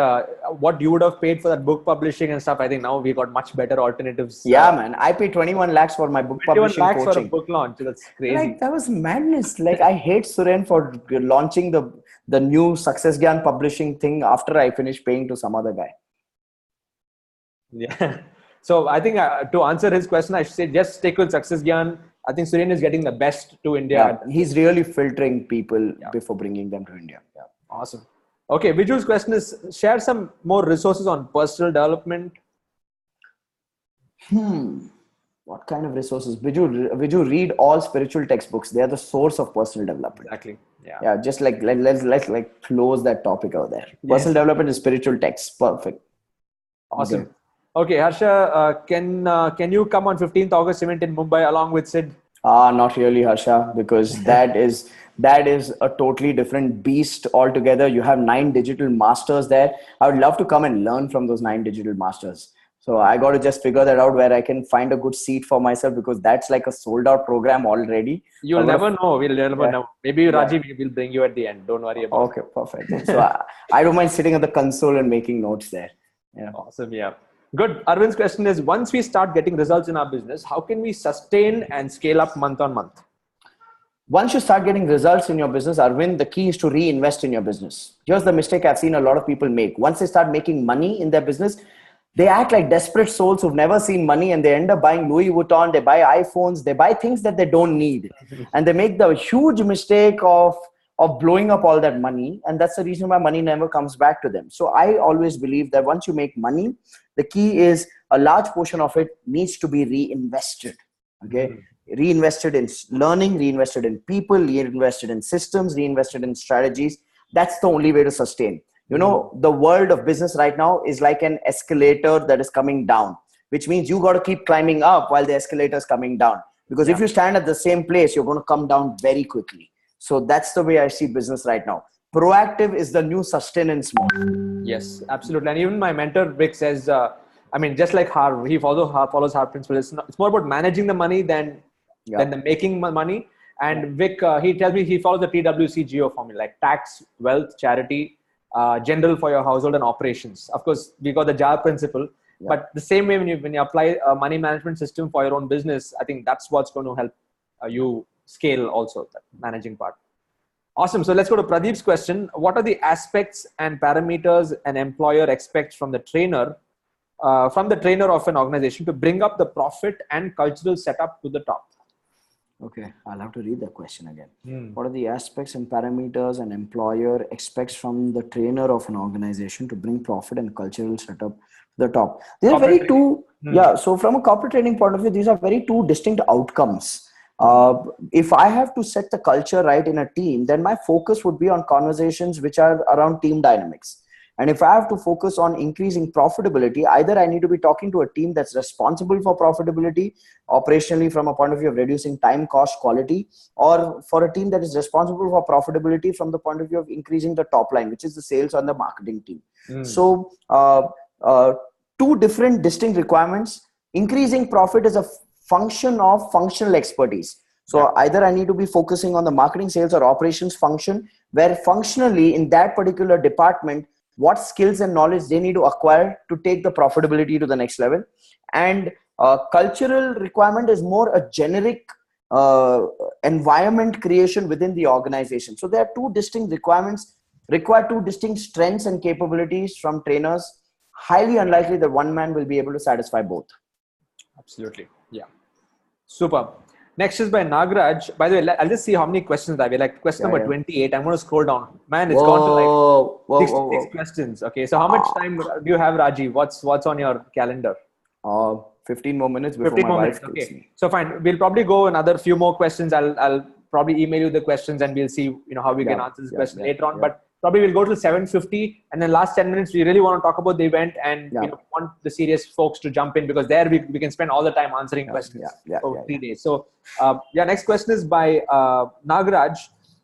what you would have paid for that book publishing and stuff, I think now we got much better alternatives. Yeah, man. I paid 21 lakhs for my book publishing 21 lakhs coaching. for a book launch. That's crazy. Like, that was madness. Like, I hate Suren for launching the new Success Gyan publishing thing after I finished paying to some other guy. Yeah. So I think to answer his question, I should say just stick with Success Gyan. I think Suren is getting the best to India. Yeah, he's really filtering people before bringing them to India. Yeah. Awesome. Okay, Viju's question is, share some more resources on personal development. What kind of resources? Viju, read all spiritual textbooks. They are the source of personal development. Exactly. Yeah. Yeah. Just let's close that topic out there. Yes. Personal development is spiritual texts. Perfect. Awesome. Okay, Harsha, can you come on 15th August event in Mumbai along with Sid? Not really, Harsha, because that is a totally different beast altogether. You have 9 digital masters there. I would love to come and learn from those 9 digital masters. So I got to just figure that out where I can find a good seat for myself, because that's like a sold out program already. You'll never know. We'll never know. Maybe Rajiv will bring you at the end. Don't worry about it. Okay, perfect. So I don't mind sitting at the console and making notes there. Yeah. Awesome. Yeah. Good. Arvind's question is, once we start getting results in our business, how can we sustain and scale up month on month? Once you start getting results in your business, Arvind, the key is to reinvest in your business. Here's the mistake I've seen a lot of people make. Once they start making money in their business, they act like desperate souls who've never seen money, and they end up buying Louis Vuitton, they buy iPhones, they buy things that they don't need. And they make the huge mistake of blowing up all that money. And that's the reason why money never comes back to them. So I always believe that once you make money, the key is a large portion of it needs to be reinvested. Okay. Reinvested in learning, reinvested in people, reinvested in systems, reinvested in strategies. That's the only way to sustain. You know, the world of business right now is like an escalator that is coming down, which means you got to keep climbing up while the escalator is coming down. Because if you stand at the same place, you're going to come down very quickly. So that's the way I see business right now. Proactive is the new sustenance mode. Yes, absolutely. And even my mentor, Vic, says, just like Harv, he follows Harv principles. It's more about managing the money than the making money. And Vic, he tells me he follows the TWC Geo formula, like tax, wealth, charity, general for your household, and operations. Of course, we got the JAR principle, but the same way when you apply a money management system for your own business, I think that's what's going to help you scale also, that managing part. Awesome. So let's go to Pradeep's question. What are the aspects and parameters an employer expects from the trainer of an organization to bring up the profit and cultural setup to the top? Okay, I'll have to read the question again. What are the aspects and parameters an employer expects from the trainer of an organization to bring profit and cultural setup to the top? These are very two. So from a corporate training point of view, these are very two distinct outcomes. If I have to set the culture right in a team, then my focus would be on conversations which are around team dynamics. And if I have to focus on increasing profitability, either I need to be talking to a team that's responsible for profitability operationally from a point of view of reducing time, cost, quality, or for a team that is responsible for profitability from the point of view of increasing the top line, which is the sales and the marketing team. So two different distinct requirements. Increasing profit is a function of functional expertise. So either I need to be focusing on the marketing, sales, or operations function, where functionally in that particular department, what skills and knowledge they need to acquire to take the profitability to the next level. And cultural requirement is more a generic environment creation within the organization. So there are two distinct requirements, require two distinct strengths and capabilities from trainers. Highly unlikely that one man will be able to satisfy both. Absolutely. Yeah. Super. Next is by Nagraj. By the way, I'll just see how many questions there are. Like question number 28. I'm going to scroll down. Man, it's gone to like 66 questions. Okay. So how much time do you have, Rajiv? What's on your calendar? 15 more minutes before my wife takes me. So fine. We'll probably go another few more questions. I'll probably email you the questions and we'll see, how we can answer this question later on. But probably we'll go to 7:50, and then last 10 minutes we really want to talk about the event and want the serious folks to jump in, because there we can spend all the time answering questions over 3 days. So next question is by Nagraj.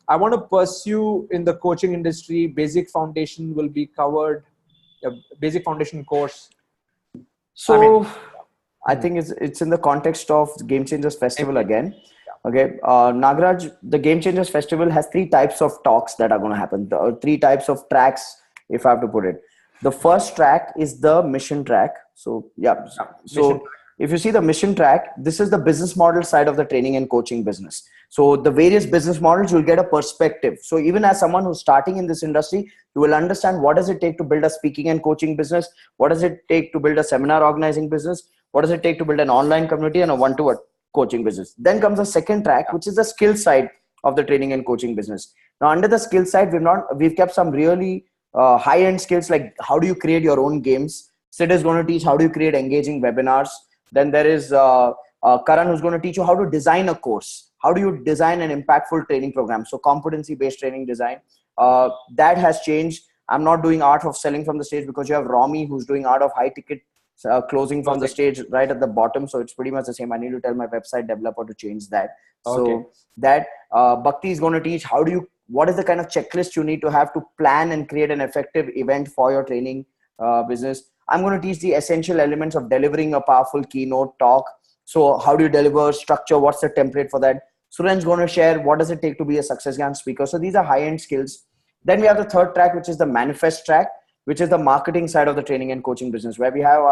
I want to pursue in the coaching industry, basic foundation will be covered, a basic foundation course. So I think it's in the context of Game Changers Festival again. Okay, Nagraj, the Game Changers Festival has 3 types of talks that are going to happen. 3 types of tracks, if I have to put it. The first track is the mission track. So so if you see the mission track, this is the business model side of the training and coaching business. So the various business models, you'll get a perspective. So even as someone who's starting in this industry, you will understand what does it take to build a speaking and coaching business? What does it take to build a seminar organizing business? What does it take to build an online community and a one-to-one coaching business? Then comes the second track, which is the skill side of the training and coaching business. Now under the skill side, we've kept some really high-end skills, like how do you create your own games? Sid is going to teach how do you create engaging webinars. Then there is Karan, who's going to teach you how to design a course. How do you design an impactful training program? So competency-based training design. That has changed. I'm not doing art of selling from the stage, because you have Romy, who's doing art of high ticket closing from the stage right at the bottom. So it's pretty much the same. I need to tell my website developer to change that. So that Bhakti is going to teach what is the kind of checklist you need to have to plan and create an effective event for your training business. I'm going to teach the essential elements of delivering a powerful keynote talk. So how do you deliver, structure, what's the template for that? Suren's going to share what does it take to be a success GAN speaker. So these are high-end skills. Then we have the third track, which is the manifest track, which is the marketing side of the training and coaching business, where we have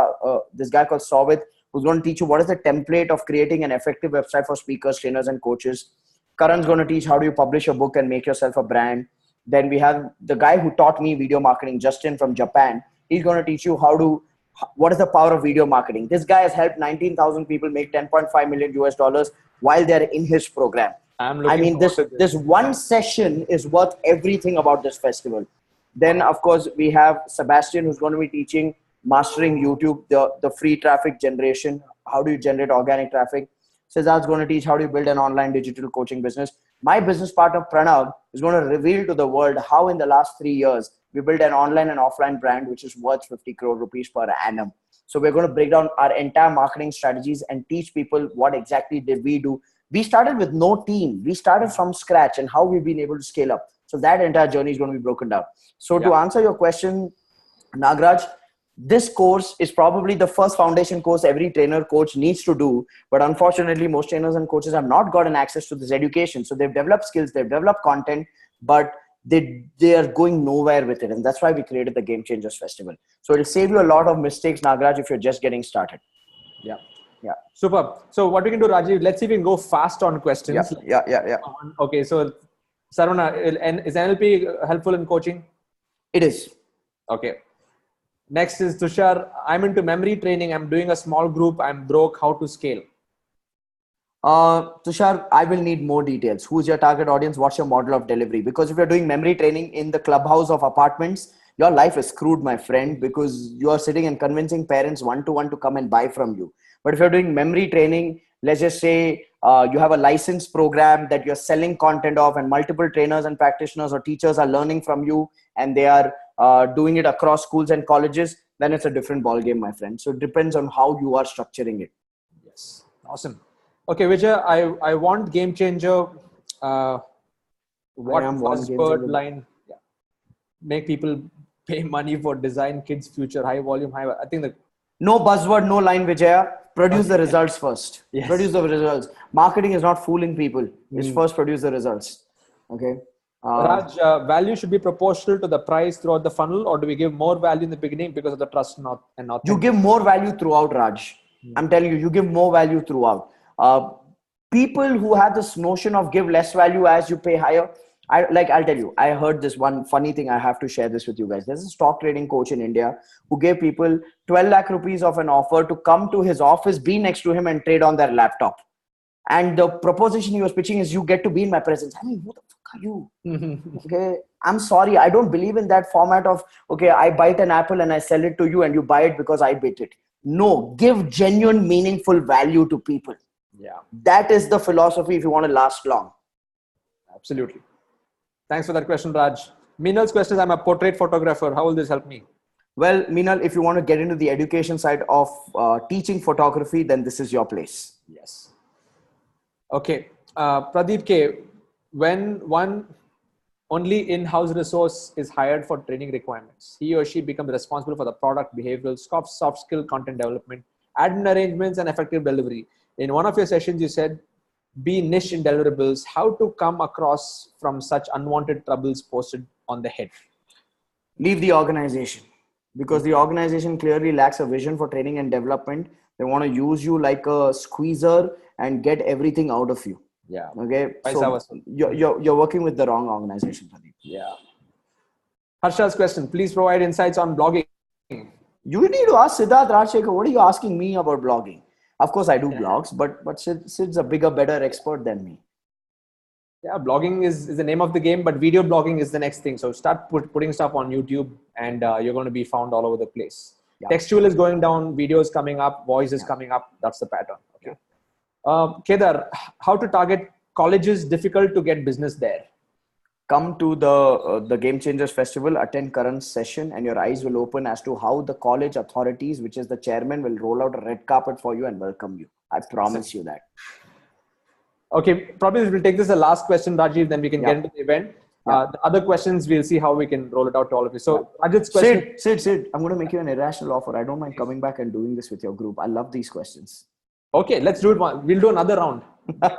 this guy called Sovit, who's going to teach you what is the template of creating an effective website for speakers, trainers, and coaches. Karan's going to teach how do you publish a book and make yourself a brand. Then we have the guy who taught me video marketing, Justin from Japan. He's going to teach you what is the power of video marketing. This guy has helped 19,000 people make 10.5 million US dollars while they're in his program. This one session is worth everything about this festival. Then, of course, we have Sebastian, who's going to be teaching mastering YouTube, the free traffic generation. How do you generate organic traffic? Siddharth's going to teach how do you build an online digital coaching business. My business partner, Pranav, is going to reveal to the world how in the last 3 years, we built an online and offline brand, which is worth 50 crore rupees per annum. So we're going to break down our entire marketing strategies and teach people what exactly did we do. We started with no team. We started from scratch, and how we've been able to scale up. So that entire journey is going to be broken down. So to answer your question, Nagraj, this course is probably the first foundation course every trainer coach needs to do. But unfortunately, most trainers and coaches have not gotten access to this education. So they've developed skills, they've developed content, but they are going nowhere with it. And that's why we created the Game Changers Festival. So it'll save you a lot of mistakes, Nagraj, if you're just getting started. Yeah. Super. So what we can do, Rajiv, let's see if we can go fast on questions. Yeah. Okay. So Sarvana, is NLP helpful in coaching? It is. Okay. Next is Tushar. I'm into memory training. I'm doing a small group. I'm broke. How to scale? Tushar, I will need more details. Who's your target audience? What's your model of delivery? Because if you're doing memory training in the clubhouse of apartments, your life is screwed, my friend, because you are sitting and convincing parents one-to-one to come and buy from you. But if you're doing memory training, let's just say you have a licensed program that you're selling content of, and multiple trainers and practitioners or teachers are learning from you, and they are doing it across schools and colleges, then it's a different ballgame, my friend. So it depends on how you are structuring it. Yes. Awesome. Okay, Vijay, I want Game Changer. What buzzword line? Yeah. Make people pay money for design kids' future, high volume, high. I think that. No buzzword, no line, Vijaya. Produce the results first. Yes. Produce the results. Marketing is not fooling people. It's first produce the results. Okay. Raj, value should be proportional to the price throughout the funnel, or do we give more value in the beginning because of the trust and not? You give more value throughout, Raj. I'm telling you, you give more value throughout. People who have this notion of give less value as you pay higher. I'll tell you, I heard this one funny thing. I have to share this with you guys. There's a stock trading coach in India who gave people 12 lakh rupees of an offer to come to his office, be next to him and trade on their laptop. And the proposition he was pitching is, you get to be in my presence. I mean, who the fuck are you? Okay. I'm sorry. I don't believe in that format of, okay, I bite an apple and I sell it to you and you buy it because I bit it. No, give genuine, meaningful value to people. Yeah. That is the philosophy if you want to last long. Absolutely. Thanks for that question, Raj. Meenal's question is, I'm a portrait photographer. How will this help me? Well, Meenal, if you want to get into the education side of teaching photography, then this is your place. Yes. Okay. Pradeep K, when one only in-house resource is hired for training requirements. He or she becomes responsible for the product, behavioral, soft skill, content development, admin arrangements, and effective delivery. In one of your sessions, you said, be niche in deliverables, how to come across from such unwanted troubles posted on the head. Leave the organization, because the organization clearly lacks a vision for training and development. They want to use you like a squeezer and get everything out of you. Yeah. Okay. So you're working with the wrong organization, Pradeep. Yeah. Harshal's question, please provide insights on blogging. You need to ask Siddharth, Rajsekar. What are you asking me about blogging? Of course, I do blogs, but Sid's a bigger, better expert than me. Yeah, blogging is the name of the game, but video blogging is the next thing. So start putting stuff on YouTube, and you're going to be found all over the place. Yeah. Textual is going down, videos coming up, voice is coming up. That's the pattern. Okay. Kedar, how to target colleges? Difficult to get business there. Come to the Game Changers Festival, attend current session, and your eyes will open as to how the college authorities, which is the chairman, will roll out a red carpet for you and welcome you. I promise you that. Okay, probably we'll take this as the last question, Rajiv, then we can get into the event. The other questions, we'll see how we can roll it out to all of you. So, Rajit's question. Sid, I'm going to make you an irrational offer. I don't mind coming back and doing this with your group. I love these questions. Okay, let's do it. We'll do another round.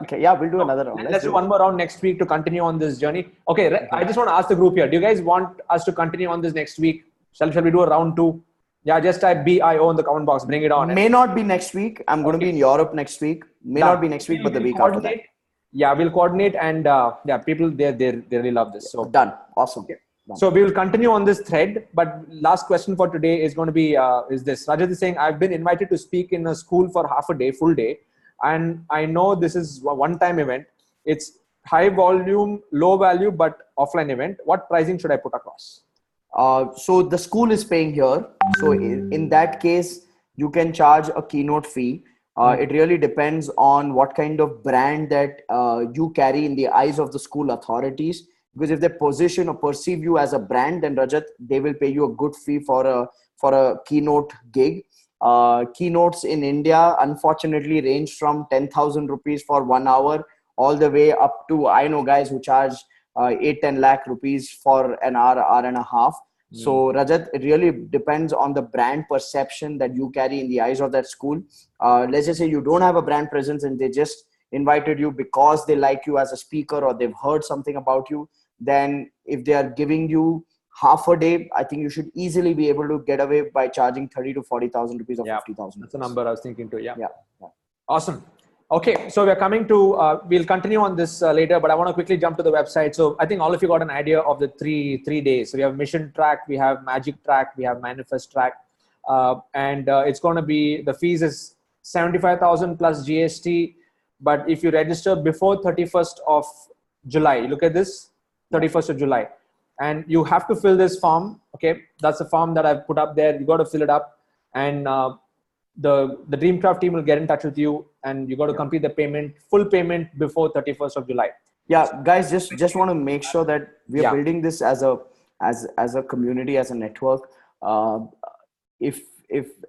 Okay, yeah, we'll do another round. Let's do one more round next week to continue on this journey. Okay, I just want to ask the group here. Do you guys want us to continue on this next week? Shall we do a round 2? Yeah, just type BIO in the comment box. Bring it on. May not be next week. I'm going to be in Europe next week. May not be next week, but the week after that. Yeah, we'll coordinate, and people they really love this. So done. Awesome. Okay. So we will continue on this thread. But last question for today is going to be is this. Rajat is saying, I've been invited to speak in a school for half a day, full day. And I know this is a one-time event. It's high volume, low value, but offline event. What pricing should I put across? So the school is paying here. So in that case, you can charge a keynote fee. It really depends on what kind of brand that you carry in the eyes of the school authorities. Because if they position or perceive you as a brand, then Rajat, they will pay you a good fee for a keynote gig. Keynotes in India, unfortunately, range from 10,000 rupees for 1 hour all the way up to, I know guys who charge 8-10 lakh rupees for an hour and a half. So Rajat, it really depends on the brand perception that you carry in the eyes of that school. Let's just say you don't have a brand presence and they just invited you because they like you as a speaker or they've heard something about you. Then if they are giving you half a day, I think you should easily be able to get away by charging 30 to 40,000 rupees or 50,000. That's the number I was thinking too. Yeah. Awesome. Okay, so we're coming to, we'll continue on this later, but I want to quickly jump to the website. So I think all of you got an idea of the three days. So we have mission track, we have magic track, we have manifest track. And it's going to be, the fees is 75,000 plus GST. But if you register before 31st of July, look at this, 31st of July. And you have to fill this form. Okay, that's a form that I've put up there. You got to fill it up. And the Dreamcraft team will get in touch with you, and you got to complete the full payment before 31st of July. Yeah, guys, just want to make sure that we are building this as a community, as a network. If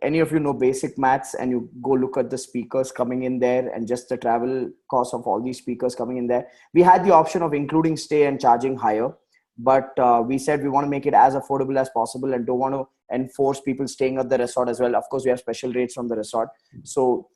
any of you know basic maths and you go look at the speakers coming in there and just the travel cost of all these speakers coming in there, we had the option of including stay and charging higher. But we said we want to make it as affordable as possible and don't want to enforce people staying at the resort as well. Of course, we have special rates from the resort. So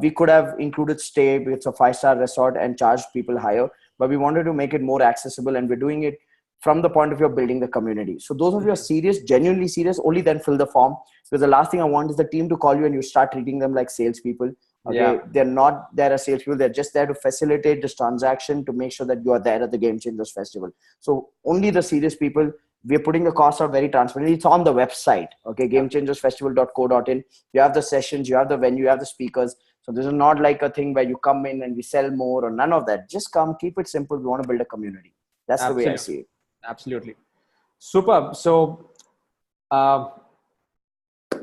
we could have included stay. It's a 5-star resort and charged people higher. But we wanted to make it more accessible, and we're doing it from the point of view of building the community. So those of you who are serious, genuinely serious, only then fill the form. Because the last thing I want is the team to call you and you start treating them like salespeople. Okay, they're not there as salespeople. They're just there to facilitate this transaction, to make sure that you are there at the Game Changers Festival. So only the serious people. We're putting the cost out very transparently. It's on the website. Okay, gamechangersfestival.co.in. You have the sessions, you have the venue, you have the speakers. So this is not like a thing where you come in and we sell more or none of that. Just come, keep it simple. We want to build a community. That's the way I see it. Absolutely. Superb. So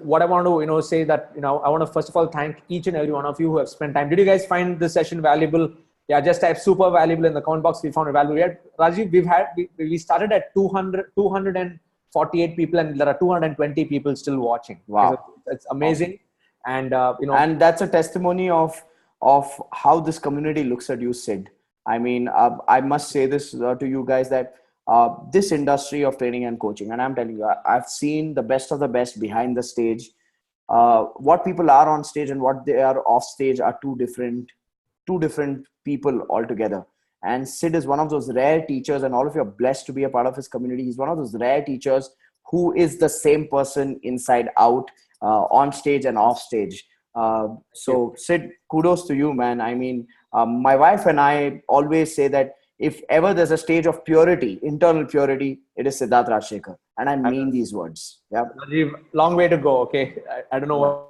what I want to say that I want to first of all thank each and every one of you who have spent time. Did you guys find this session valuable? Yeah, just type super valuable in the comment box. We found it valuable. Rajiv, we started at 248 people, and there are 220 people still watching. Wow, it's amazing. Awesome. And and that's a testimony of how this community looks at you, Sid. I mean, I must say this to you guys, that this industry of training and coaching. And I'm telling you, I've seen the best of the best behind the stage. What people are on stage and what they are off stage are two different people altogether. And Sid is one of those rare teachers, and all of you are blessed to be a part of his community. He's one of those rare teachers who is the same person inside out, on stage and off stage. So Sid, kudos to you, man. I mean, my wife and I always say that if ever there's a stage of purity, internal purity, it is Siddharth Rajsekar. And I mean these words. Yeah. Rajiv, long way to go. Okay. I don't know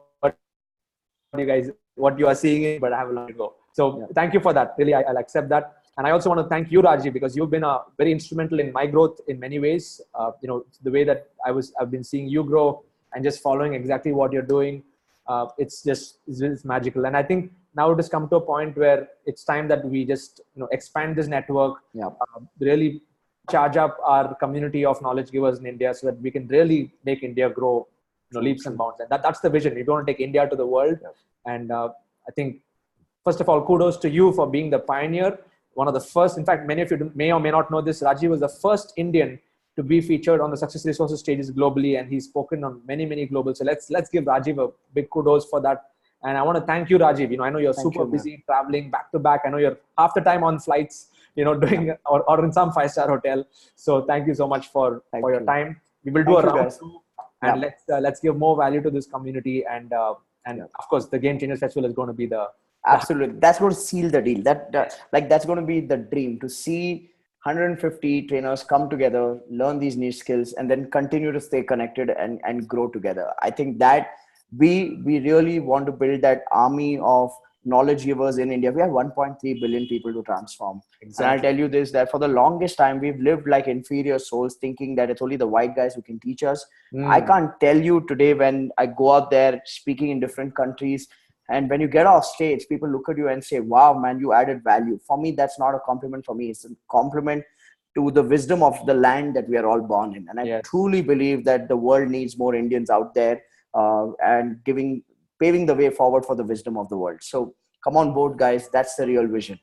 what you are seeing, but I have a long to go. So thank you for that. Really, I'll accept that. And I also want to thank you, Rajiv, because you've been very instrumental in my growth in many ways. The way that I've been seeing you grow and just following exactly what you're doing. It's magical. And I think now it has come to a point where it's time that we just expand this network, really charge up our community of knowledge givers in India so that we can really make India grow leaps and bounds. And that's the vision. We want to take India to the world. And I think, first of all, kudos to you for being the pioneer. One of the first, in fact, many of you may or may not know this, Rajiv was the first Indian to be featured on the Success Resources stages globally, and he's spoken on many, many global. So let's give Rajiv a big kudos for that. And I want to thank you, Rajiv. I know you're super busy traveling back to back. I know you're half the time on flights, doing or in some 5-star hotel. So thank you so much for your time. We will do a round two, and let's give more value to this community. And of course, the Game Changers Festival is going to be the absolutely. That's going to seal the deal. That's going to be the dream, to see 150 trainers come together, learn these niche skills, and then continue to stay connected and grow together. I think that we really want to build that army of knowledge givers in India. We have 1.3 billion people to transform. Exactly. And I'll tell you this, that for the longest time, we've lived like inferior souls, thinking that it's only the white guys who can teach us. I can't tell you today, when I go out there speaking in different countries, and when you get off stage, people look at you and say, wow, man, you added value. For me, that's not a compliment for me. It's a compliment to the wisdom of the land that we are all born in. And I truly believe that the world needs more Indians out there and paving the way forward for the wisdom of the world. So come on board, guys. That's the real vision.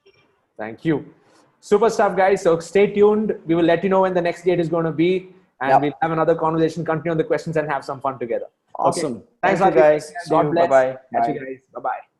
Thank you. Super stuff, guys. So stay tuned. We will let you know when the next date is going to be. And we'll have another conversation, continue on the questions, and have some fun together. Awesome. Okay. Thanks, Thank you, guys. God bless. Bye-bye. Catch you guys. Bye-bye.